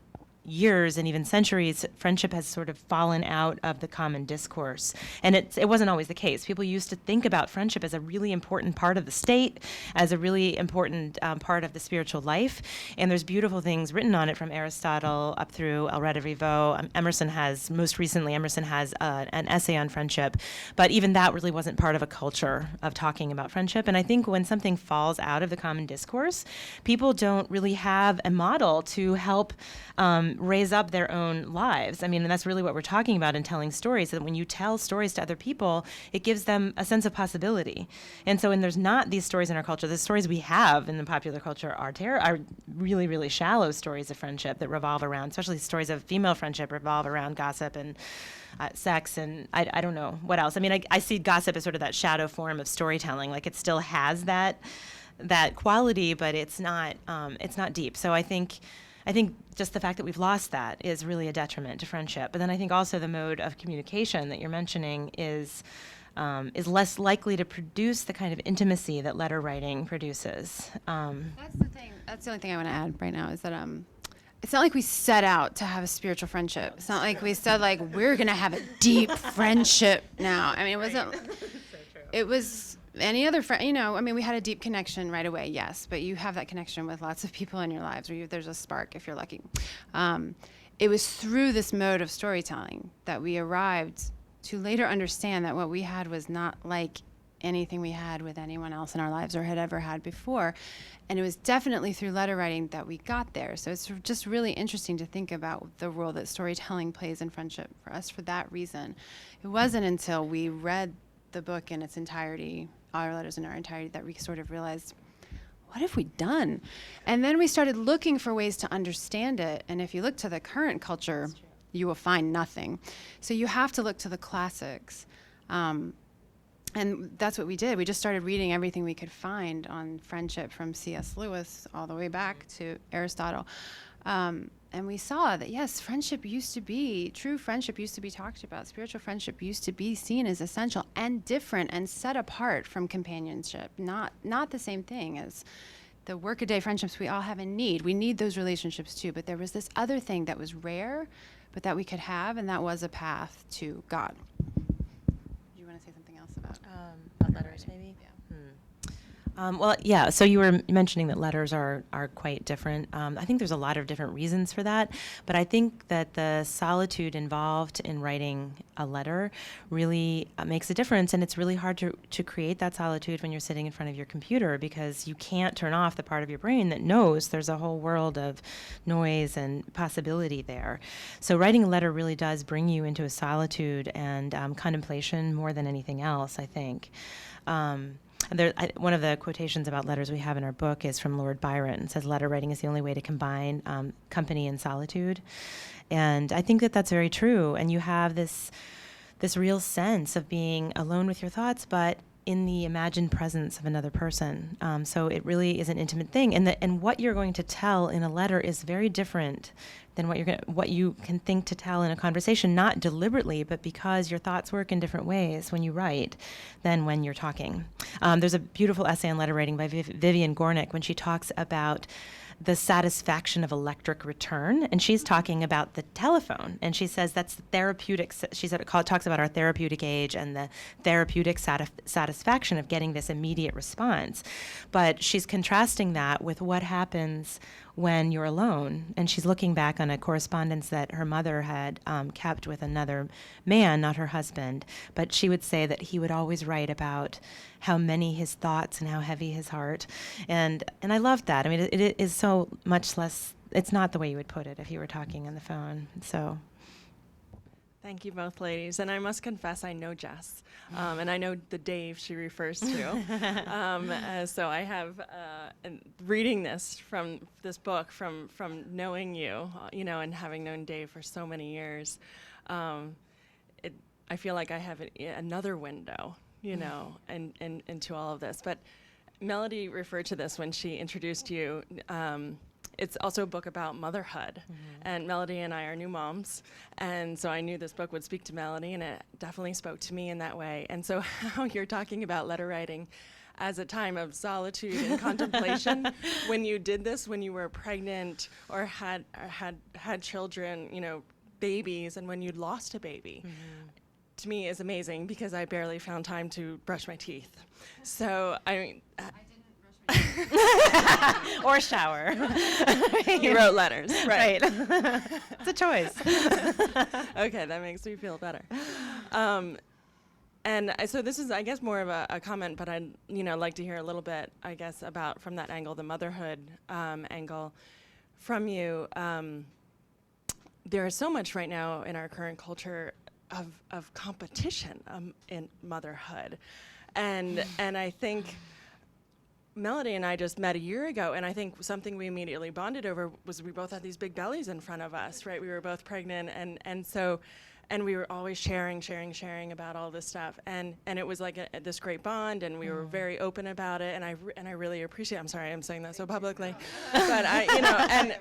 years and even centuries, friendship has sort of fallen out of the common discourse. And it wasn't always the case. People used to think about friendship as a really important part of the state, as a really important part of the spiritual life. And there's beautiful things written on it from Aristotle up through Aelred of Reivaulx. Most recently, Emerson has an essay on friendship. But even that really wasn't part of a culture of talking about friendship. And I think when something falls out of the common discourse, people don't really have a model to help raise up their own lives. I mean, and that's really what we're talking about in telling stories, that when you tell stories to other people, it gives them a sense of possibility. And so when there's not these stories in our culture, the stories we have in the popular culture are really, really shallow stories of friendship that revolve around, especially stories of female friendship revolve around gossip and sex, and I don't know what else. I mean, I see gossip as sort of that shadow form of storytelling. Like, it still has that quality, but it's not deep. So I think just the fact that we've lost that is really a detriment to friendship. But then I think also the mode of communication that you're mentioning is less likely to produce the kind of intimacy that letter writing produces. That's the thing. That's the only thing I want to add right now is that it's not like we set out to have a spiritual friendship. It's not like we said, like, we're going to have a deep friendship now. I mean, it wasn't. So true. It was any other friend, I mean, we had a deep connection right away, yes, but you have that connection with lots of people in your lives, or there's a spark if you're lucky. It was through this mode of storytelling that we arrived to later understand that what we had was not like anything we had with anyone else in our lives or had ever had before. And it was definitely through letter writing that we got there. So it's just really interesting to think about the role that storytelling plays in friendship for us for that reason. It wasn't until we read the book in its entirety, our letters in our entirety, that we sort of realized, what have we done? And then we started looking for ways to understand it. And if you look to the current culture, you will find nothing. So you have to look to the classics. And that's what we did. We just started reading everything we could find on friendship, from C.S. Lewis all the way back to Aristotle. And we saw that, yes, true friendship used to be talked about. Spiritual friendship used to be seen as essential and different and set apart from companionship. Not the same thing as the workaday friendships we all have and need. We need those relationships too. But there was this other thing that was rare, but that we could have, and that was a path to God. Say something else about letters, maybe? Yeah. So you were mentioning that letters are quite different. I think there's a lot of different reasons for that, but I think that the solitude involved in writing a letter really makes a difference, and it's really hard to create that solitude when you're sitting in front of your computer, because you can't turn off the part of your brain that knows there's a whole world of noise and possibility there. So writing a letter really does bring you into a solitude and contemplation more than anything else, I think. One of the quotations about letters we have in our book is from Lord Byron. It says, "Letter writing is the only way to combine company and solitude." And I think that that's very true. And you have this real sense of being alone with your thoughts, but in the imagined presence of another person. So it really is an intimate thing. And what you're going to tell in a letter is very different than what you can think to tell in a conversation, not deliberately, but because your thoughts work in different ways when you write than when you're talking. There's a beautiful essay on letter writing by Vivian Gornick when she talks about the satisfaction of electric return, and she's talking about the telephone, and she says that's therapeutic. She said talks about our therapeutic age and the therapeutic satisfaction of getting this immediate response, but she's contrasting that with what happens when you're alone. And she's looking back on a correspondence that her mother had kept with another man, not her husband, but she would say that he would always write about how many his thoughts and how heavy his heart. And I loved that. I mean, it is so much less, it's not the way you would put it if you were talking on the phone. So. Thank you both, ladies. And I must confess, I know Jess, and I know the Dave she refers to. So I have, reading this book, from knowing you, and having known Dave for so many years, I feel like I have another window, and into all of this. But Melody referred to this when she introduced you. It's also a book about motherhood, and Melody and I are new moms, and so I knew this book would speak to Melody, and it definitely spoke to me in that way. And so how you're talking about letter writing as a time of solitude and contemplation, when you did this, when you were pregnant or had children, babies, and when you'd lost a baby, to me is amazing, because I barely found time to brush my teeth. So I mean. Or shower. You wrote letters. Right. It's a choice. Okay, that makes me feel better. And so this is, I guess, more of a comment, but I'd like to hear a little bit, I guess, about from that angle, the motherhood angle from you. there is so much right now in our current culture of competition in motherhood. And I think Melody and I just met a year ago, and I think something we immediately bonded over was we both had these big bellies in front of us, right? We were both pregnant, and we were always sharing about all this stuff, and it was like this great bond, and we were very open about it, and I really appreciate. I'm sorry, I'm saying that so publicly, but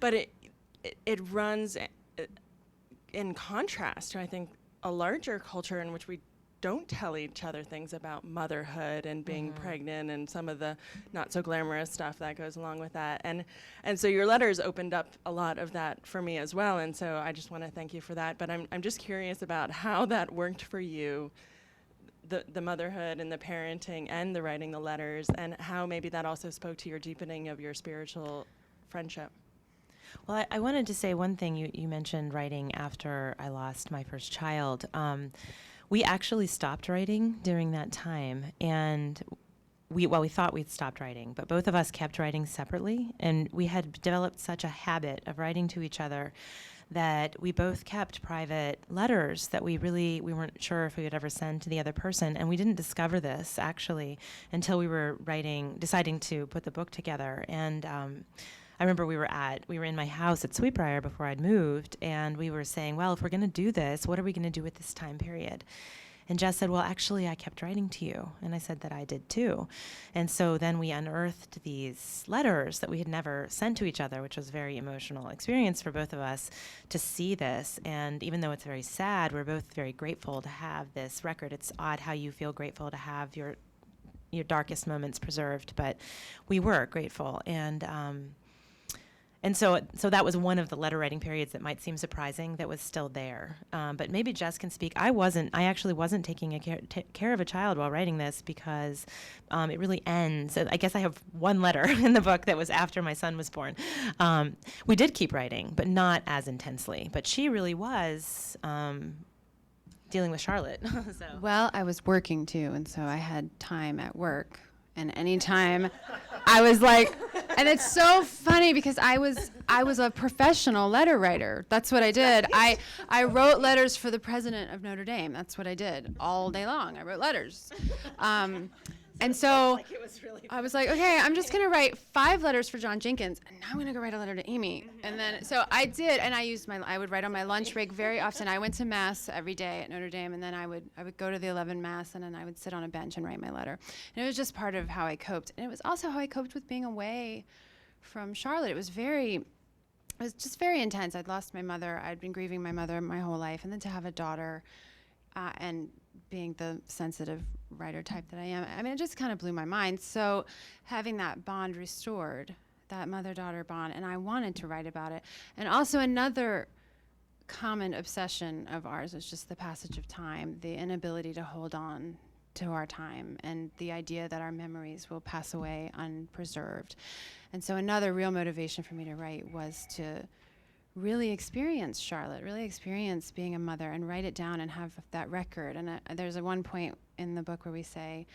but it runs in contrast to, I think, a larger culture in which we don't tell each other things about motherhood and being pregnant and some of the not so glamorous stuff that goes along with that. And so your letters opened up a lot of that for me as well. And so I just want to thank you for that. But I'm just curious about how that worked for you, the motherhood and the parenting and the writing the letters, and how maybe that also spoke to your deepening of your spiritual friendship. Well, I wanted to say one thing. You mentioned writing after I lost my first child. We actually stopped writing during that time, and we thought we'd stopped writing, but both of us kept writing separately, and we had developed such a habit of writing to each other that we both kept private letters that we weren't sure if we would ever send to the other person, and we didn't discover this actually until we were deciding to put the book together. And I remember we were in my house at Sweetbriar before I'd moved, and we were saying, well, if we're going to do this, what are we going to do with this time period? And Jess said, well, actually, I kept writing to you. And I said that I did too. And so then we unearthed these letters that we had never sent to each other, which was a very emotional experience for both of us to see this. And even though it's very sad, we're both very grateful to have this record. It's odd how you feel grateful to have your darkest moments preserved, but we were grateful. And so that was one of the letter writing periods that might seem surprising that was still there. But maybe Jess can speak. I actually wasn't taking care of a child while writing this because it really ends. I guess I have one letter in the book that was after my son was born. We did keep writing, but not as intensely. But she really was dealing with Charlotte. So. Well, I was working too, and so I had time at work. And anytime I was like, and it's so funny because I was a professional letter writer. That's what I did. I wrote letters for the president of Notre Dame. That's what I did all day long. I wrote letters. And so I was like, okay, I'm just going to write 5 letters for John Jenkins, and now I'm going to go write a letter to Amy. And then, so I did, and I would write on my lunch break very often. I went to Mass every day at Notre Dame, and then I would go to the 11 Mass, and then I would sit on a bench and write my letter. And it was just part of how I coped. And it was also how I coped with being away from Charlotte. It was just very intense. I'd lost my mother. I'd been grieving my mother my whole life, and then to have a daughter, and being the sensitive writer type that I am, I mean, it just kind of blew my mind. So having that bond restored, that mother-daughter bond, and I wanted to write about it. And also another common obsession of ours is just the passage of time, the inability to hold on to our time, and the idea that our memories will pass away unpreserved. And so another real motivation for me to write was to really experience Charlotte, really experience being a mother, and write it down and have that record. And there's one point in the book where we say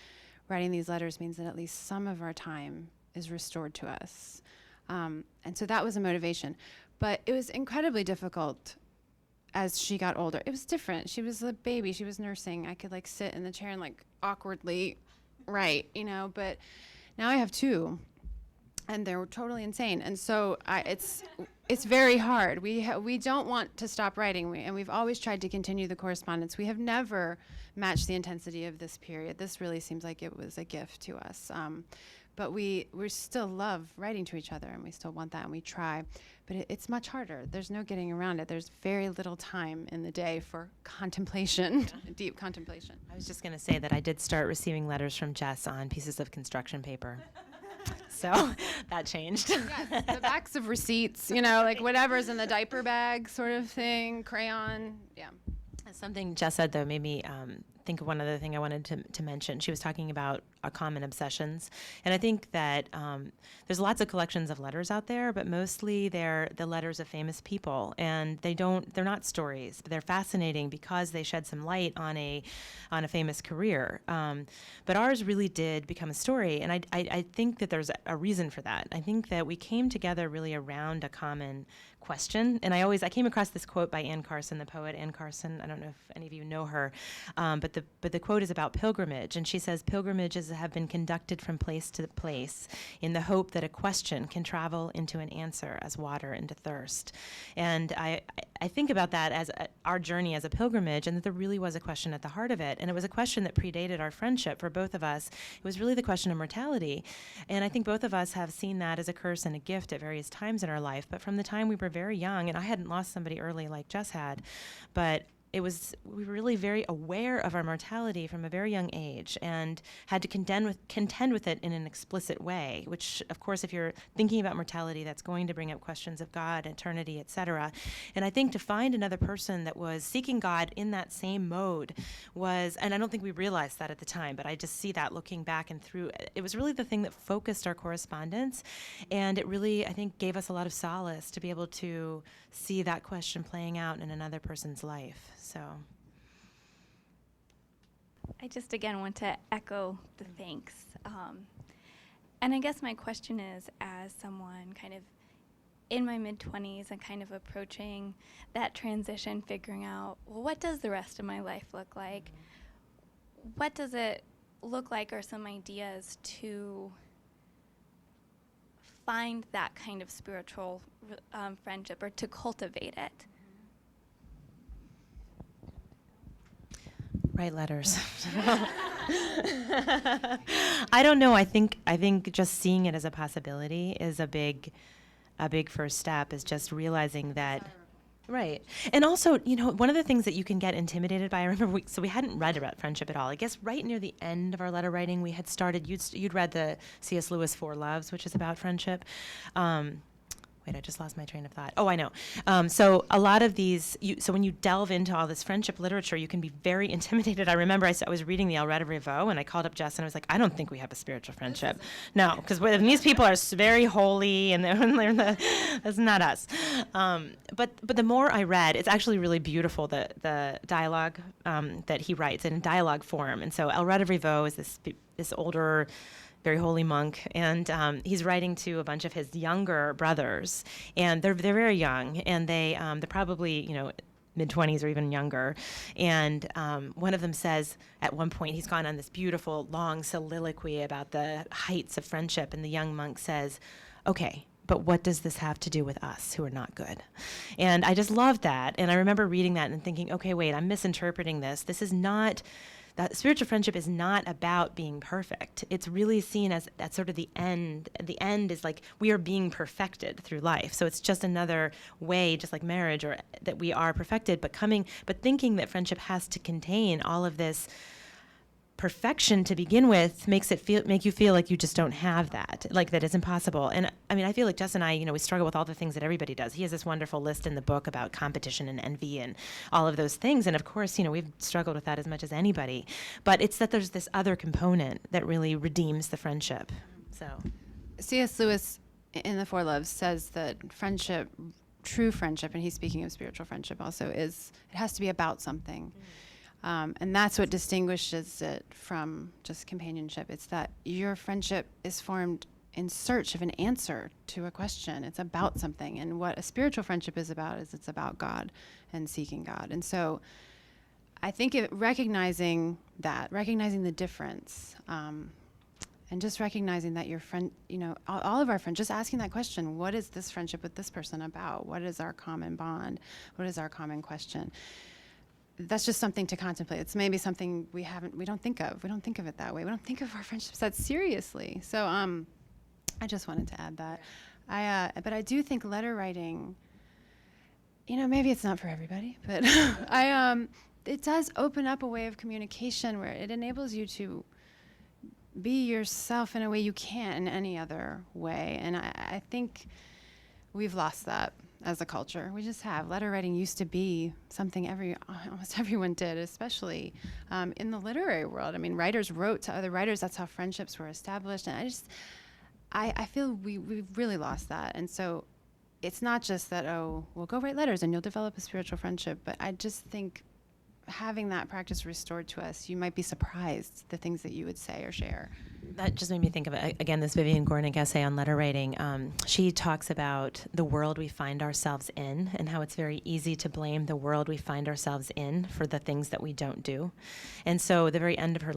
writing these letters means that at least some of our time is restored to us. And so that was a motivation. But it was incredibly difficult as she got older. It was different. She was a baby. She was nursing. I could sit in the chair and awkwardly write, but now I have 2. And they're totally insane. And so it's very hard. We don't want to stop writing, and we've always tried to continue the correspondence. We have never matched the intensity of this period. This really seems like it was a gift to us. But we still love writing to each other, and we still want that, and we try. But it's much harder. There's no getting around it. There's very little time in the day for contemplation, deep contemplation. I was just going to say that I did start receiving letters from Jess on pieces of construction paper. So that changed. Yes, the backs of receipts, whatever's in the diaper bag sort of thing, crayon, yeah. Something Jess said, though, made me think of one other thing I wanted to mention. She was talking about common obsessions. And I think that there's lots of collections of letters out there, but mostly they're the letters of famous people. And they're not stories. They're fascinating because they shed some light on a famous career. But ours really did become a story. And I think that there's a reason for that. I think that we came together really around a common question. And I came across this quote by Anne Carson, the poet Anne Carson. I don't know if any of you know her, but the quote is about pilgrimage. And she says, "Pilgrimages have been conducted from place to place in the hope that a question can travel into an answer as water into thirst." And I think about that as our journey as a pilgrimage, and that there really was a question at the heart of it. And it was a question that predated our friendship for both of us. It was really the question of mortality. And I think both of us have seen that as a curse and a gift at various times in our life. But from the time we were very young, and I hadn't lost somebody early like Jess had, but we were really very aware of our mortality from a very young age and had to contend with it in an explicit way, which, of course, if you're thinking about mortality, that's going to bring up questions of God, eternity, etc. And I think to find another person that was seeking God in that same mode and I don't think we realized that at the time, but I just see that looking back and through, it was really the thing that focused our correspondence, and it really, I think, gave us a lot of solace to be able to see that question playing out in another person's life. So I just again want to echo the thanks. And I guess my question is, as someone kind of in my mid-20s and kind of approaching that transition, figuring out, well, what does the rest of my life look like? What does it look like, or some ideas to find that kind of spiritual friendship, or to cultivate it? Write letters. I don't know. I think just seeing it as a possibility is a big first step. Is just realizing that. Right. And also, one of the things that you can get intimidated by, I remember we hadn't read about friendship at all. I guess right near the end of our letter writing, we had started, you'd read the C.S. Lewis Four Loves, which is about friendship. Wait, I just lost my train of thought. Oh, I know. So a lot of these, so when you delve into all this friendship literature, you can be very intimidated. I remember I was reading the Aelred of Rivaulx, and I called up Jess, and I was like, I don't think we have a spiritual friendship. No, because these people are very holy, and that's not us. But the more I read, it's actually really beautiful, the dialogue that he writes in dialogue form. And so Aelred of Reivaulx is this older, very holy monk, and he's writing to a bunch of his younger brothers, and they're very young, and they're probably mid-20s or even younger. And one of them says at one point, he's gone on this beautiful long soliloquy about the heights of friendship, and the young monk says, "Okay, but what does this have to do with us who are not good?" And I just loved that, and I remember reading that and thinking, okay, wait, I'm misinterpreting this. This is not. That spiritual friendship is not about being perfect. It's really seen as sort of the end. The end is like we are being perfected through life. So it's just another way, just like marriage, or that we are perfected, but thinking that friendship has to contain all of this perfection to begin with make you feel like you just don't have that, like that is impossible. And I mean, I feel like Jess and I, we struggle with all the things that everybody does. He has this wonderful list in the book about competition and envy and all of those things. And of course, we've struggled with that as much as anybody. But it's that there's this other component that really redeems the friendship. So, C.S. Lewis in the Four Loves says that friendship, true friendship, and he's speaking of spiritual friendship also, it has to be about something. And that's what distinguishes it from just companionship. It's that your friendship is formed in search of an answer to a question. It's about something. And what a spiritual friendship is about is it's about God and seeking God. And so I think recognizing the difference, and just recognizing that your friend, all of our friends, just asking that question, what is this friendship with this person about? What is our common bond? What is our common question? That's just something to contemplate. It's maybe something we don't think of. We don't think of it that way. We don't think of our friendships that seriously. So I just wanted to add that. But I do think letter writing, maybe it's not for everybody, but it does open up a way of communication where it enables you to be yourself in a way you can't in any other way. And I think we've lost that as a culture. We just have. Letter writing used to be something almost everyone did, especially in the literary world. I mean, writers wrote to other writers. That's how friendships were established. And I feel we've really lost that. And so it's not just that, oh, well, go write letters and you'll develop a spiritual friendship. But I just think having that practice restored to us, you might be surprised the things that you would say or share. That just made me think of, again, this Vivian Gornick essay on letter writing. She talks about the world we find ourselves in and how it's very easy to blame the world we find ourselves in for the things that we don't do. And so the very end of her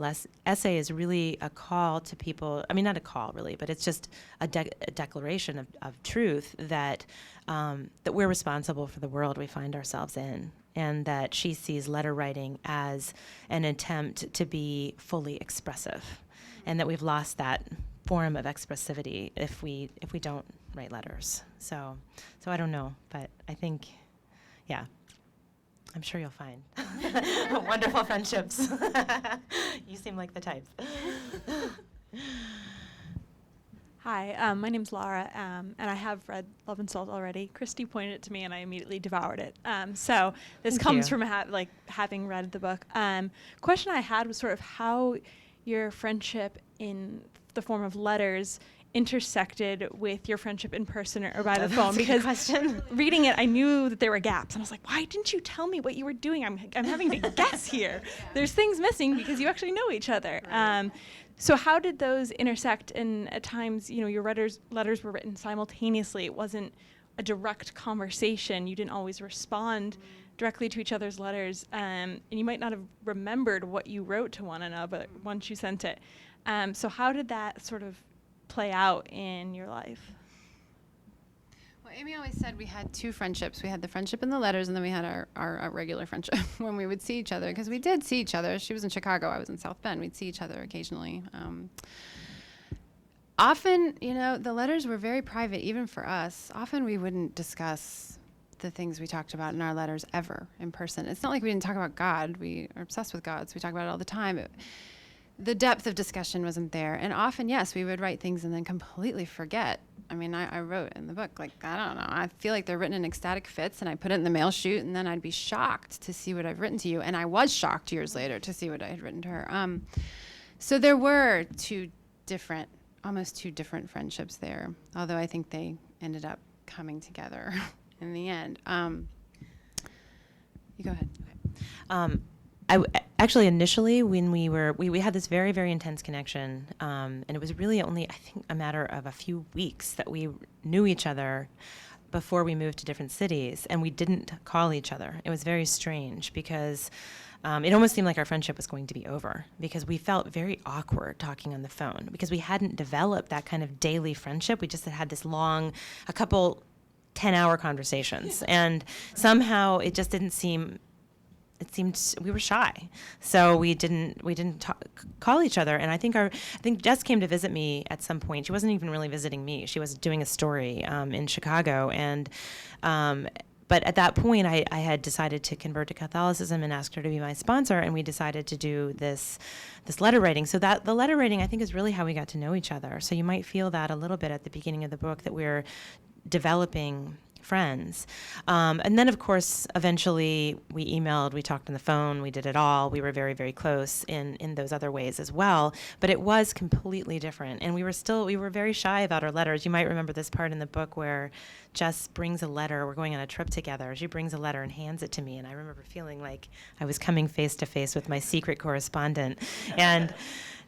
essay is really a call to people, I mean, not a call really, but it's just a declaration of truth that that we're responsible for the world we find ourselves in, and that she sees letter writing as an attempt to be fully expressive, and that we've lost that form of expressivity if we don't write letters. So I don't know, but I think, yeah, I'm sure you'll find wonderful friendships. You seem like the type. Hi, my name's Laura, and I have read Love and Salt already. Christy pointed it to me, and I immediately devoured it. So this Thank comes you. from having read the book. Question I had was sort of how your friendship in the form of letters intersected with your friendship in person or by the phone. That's a good Because question. reading it, I knew that there were gaps, and I was like, why didn't you tell me what you were doing? I'm having to guess here. There's things missing because you actually know each other. So how did those intersect? And at times, your letters were written simultaneously. It wasn't a direct conversation. You didn't always respond directly to each other's letters. And you might not have remembered what you wrote to one another once you sent it. So how did that sort of play out in your life? Well, Amy always said we had two friendships. We had the friendship in the letters, and then we had our regular friendship when we would see each other, because we did see each other. She was in Chicago, I was in South Bend. We'd see each other occasionally. Often, the letters were very private, even for us. Often we wouldn't discuss the things we talked about in our letters ever in person. It's not like we didn't talk about God. We are obsessed with God, so we talk about it all the time. The depth of discussion wasn't there. And often, yes, we would write things and then completely forget. I mean, I wrote in the book, like, I don't know, I feel like they're written in ecstatic fits, and I put it in the mail chute, and then I'd be shocked to see what I've written to you. And I was shocked years later to see what I had written to her. So there were almost two different friendships there, although I think they ended up coming together in the end. You go ahead. Actually, initially, when we had this very, very intense connection, and it was really only, I think, a matter of a few weeks that we knew each other before we moved to different cities, and we didn't call each other. It was very strange because it almost seemed like our friendship was going to be over, because we felt very awkward talking on the phone, because we hadn't developed that kind of daily friendship. We just had this long, a couple 10-hour conversations, and somehow it just didn't seem. It seemed we were shy, so we didn't call each other. And I think Jess came to visit me at some point. She wasn't even really visiting me. She was doing a story in Chicago, and but at that point, I had decided to convert to Catholicism and asked her to be my sponsor, and we decided to do this letter writing. So that the letter writing, I think, is really how we got to know each other. So you might feel that a little bit at the beginning of the book, that we're developing friends. And then, of course, eventually we emailed, we talked on the phone, we did it all. We were very, very close in those other ways as well. But it was completely different. And we were very shy about our letters. You might remember this part in the book where Jess brings a letter. We're going on a trip together. She brings a letter and hands it to me. And I remember feeling like I was coming face to face with my secret correspondent. And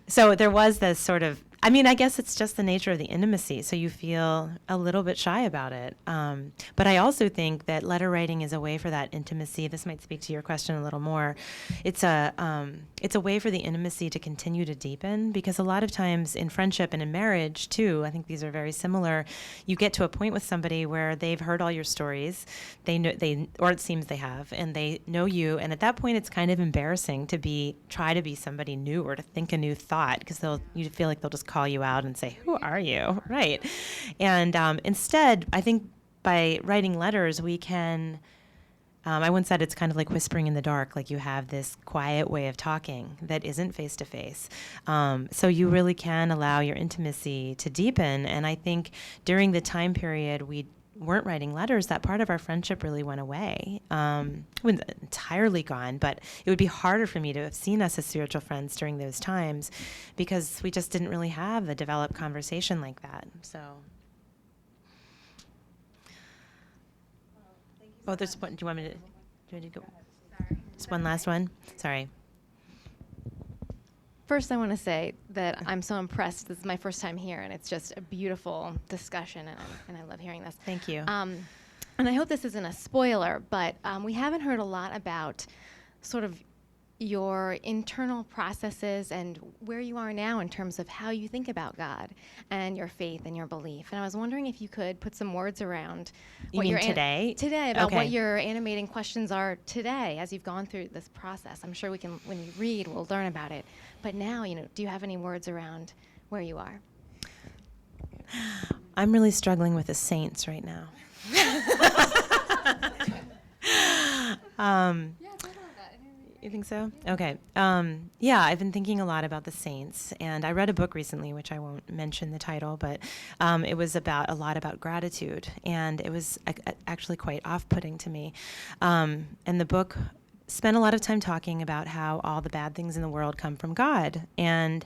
so there was this sort of, I guess it's just the nature of the intimacy, so you feel a little bit shy about it. But I also think that letter writing is a way for that intimacy. This might speak to your question a little more. It's a way for the intimacy to continue to deepen, because a lot of times in friendship and in marriage too, I think these are very similar. You get to a point with somebody where they've heard all your stories, or it seems they have, and they know you. And at that point, it's kind of embarrassing to try to be somebody new or to think a new thought, because you feel like they'll just call you out and say, "Who are you?" Right? And instead, I think by writing letters, we can. I once said it's kind of like whispering in the dark. Like you have this quiet way of talking that isn't face to face. So you really can allow your intimacy to deepen. And I think during the time period we weren't writing letters, that part of our friendship really went away. It wasn't entirely gone, but it would be harder for me to have seen us as spiritual friends during those times because we just didn't really have a developed conversation like that. So, oh, there's one. Do you want me to go? Just one last one. Sorry. First, I want to say that I'm so impressed. This is my first time here, and it's just a beautiful discussion, and I love hearing this. Thank you. And I hope this isn't a spoiler, but we haven't heard a lot about sort of your internal processes and where you are now in terms of how you think about God and your faith and your belief. And I was wondering if you could put some words around You mean today? Today, about Okay. what your animating questions are today as you've gone through this process. I'm sure we can, when you read, we'll learn about it. But now, do you have any words around where you are? I'm really struggling with the saints right now. You think so? Okay. Yeah, I've been thinking a lot about the saints, and I read a book recently, which I won't mention the title, but it was a lot about gratitude, and it was actually quite off-putting to me. And the book spent a lot of time talking about how all the bad things in the world come from God, and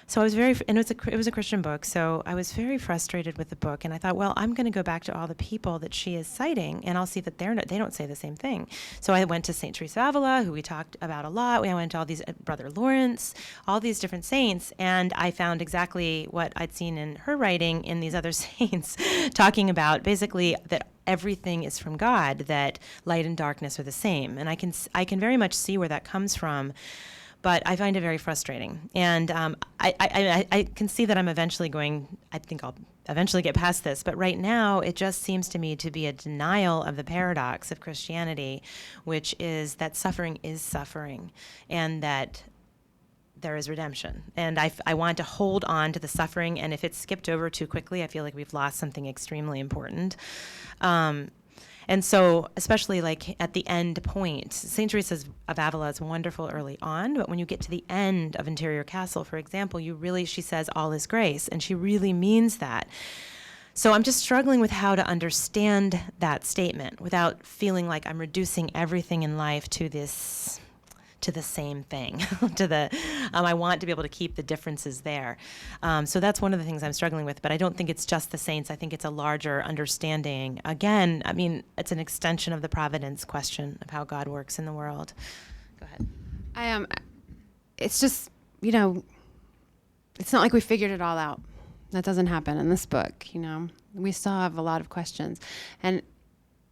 so I was and it was a Christian book, so I was very frustrated with the book, and I thought, well, I'm going to go back to all the people that she is citing, and I'll see that they don't say the same thing. So I went to Saint Teresa of Avila, who we talked about a lot. I went to all these, Brother Lawrence, all these different saints, and I found exactly what I'd seen in her writing in these other saints, talking about basically that everything is from God, that light and darkness are the same, and I can very much see where that comes from. But I find it very frustrating. And I can see that I think I'll eventually get past this. But right now, it just seems to me to be a denial of the paradox of Christianity, which is that suffering is suffering and that there is redemption. And I want to hold on to the suffering. And if it's skipped over too quickly, I feel like we've lost something extremely important. And so, especially like at the end point, St. Teresa of Avila is wonderful early on, but when you get to the end of Interior Castle, for example, she says all is grace, and she really means that. So I'm just struggling with how to understand that statement without feeling like I'm reducing everything in life to the same thing. I want to be able to keep the differences there. So that's one of the things I'm struggling with, but I don't think it's just the saints. I think it's a larger understanding. Again, I mean, it's an extension of the providence question of how God works in the world. Go ahead. It's just, it's not like we figured it all out. That doesn't happen in this book, We still have a lot of questions. And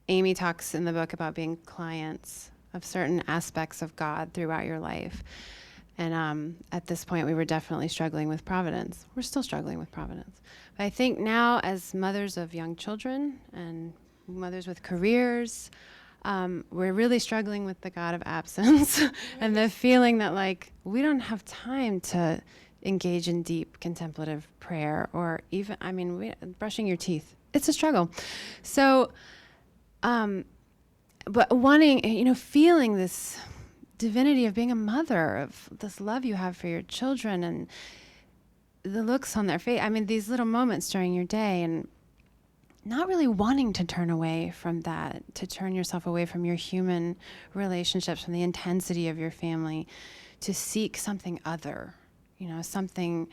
Amy talks in the book about being clients of certain aspects of God throughout your life. And at this point, we were definitely struggling with providence. We're still struggling with providence. But I think now, as mothers of young children and mothers with careers, we're really struggling with the God of absence and the feeling that, we don't have time to engage in deep contemplative prayer or even, brushing your teeth. It's a struggle. So, but wanting, feeling this divinity of being a mother, of this love you have for your children and the looks on their face. These little moments during your day, and not really wanting to turn away from that, to turn yourself away from your human relationships, from the intensity of your family, to seek something other, something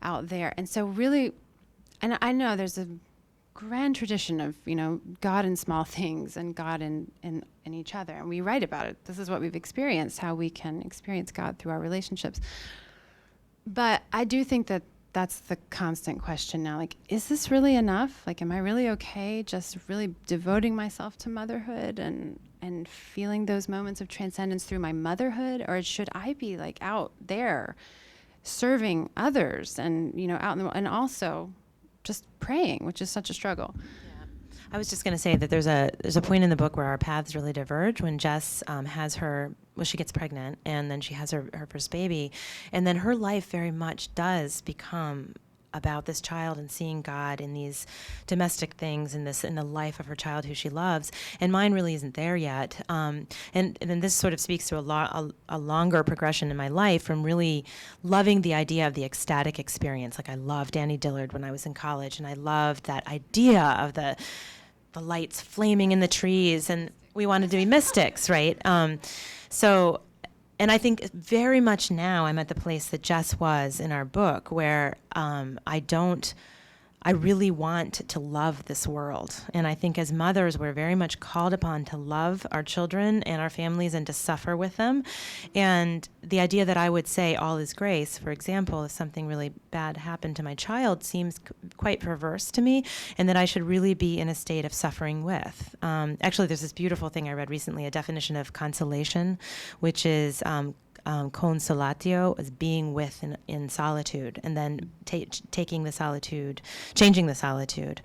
out there. And so really, and I know there's a grand tradition of, God in small things and God in each other. And we write about it. This is what we've experienced, how we can experience God through our relationships. But I do think that that's the constant question now. Is this really enough? Am I really okay just really devoting myself to motherhood and feeling those moments of transcendence through my motherhood? Or should I be out there serving others and, out in the world, and also just praying, which is such a struggle. Yeah. I was just going to say that there's a point in the book where our paths really diverge when Jess she gets pregnant, and then she has her first baby, and then her life very much does become about this child and seeing God in these domestic things in the life of her child who she loves, and mine really isn't there yet. And then this sort of speaks to a longer progression in my life from really loving the idea of the ecstatic experience. I loved Annie Dillard when I was in college, and I loved that idea of the the lights flaming in the trees, and we wanted to be mystics, right? So, and I think very much now I'm at the place that Jess was in our book, where I really want to love this world. And I think as mothers, we're very much called upon to love our children and our families and to suffer with them. And the idea that I would say all is grace, for example, if something really bad happened to my child, seems quite perverse to me, and that I should really be in a state of suffering with. Actually, there's this beautiful thing I read recently, a definition of consolation, which is consolatio, as being with in solitude, and then taking the solitude, changing the solitude.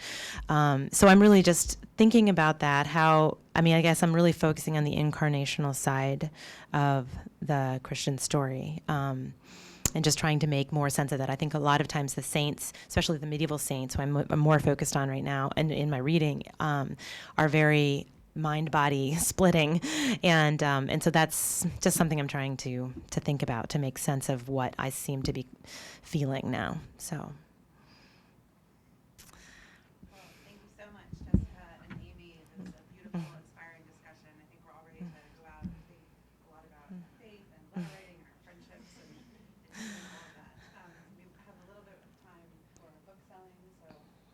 So I'm really just thinking about that, I guess I'm really focusing on the incarnational side of the Christian story, and just trying to make more sense of that. I think a lot of times the saints, especially the medieval saints, who I'm more focused on right now, and in my reading, are very mind-body splitting, and so that's just something I'm trying to think about, to make sense of what I seem to be feeling now. So. Well, thank you so much, Jessica and Amy. This is a beautiful, inspiring discussion. I think we're all ready to go out and think a lot about faith and liberating our friendships and doing all of that. We have a little bit of time for book selling, so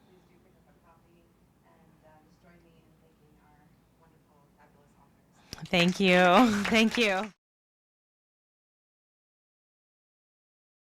please do pick up a copy and just join me in thanking our wonderful, fabulous authors. Thank you. Thank you.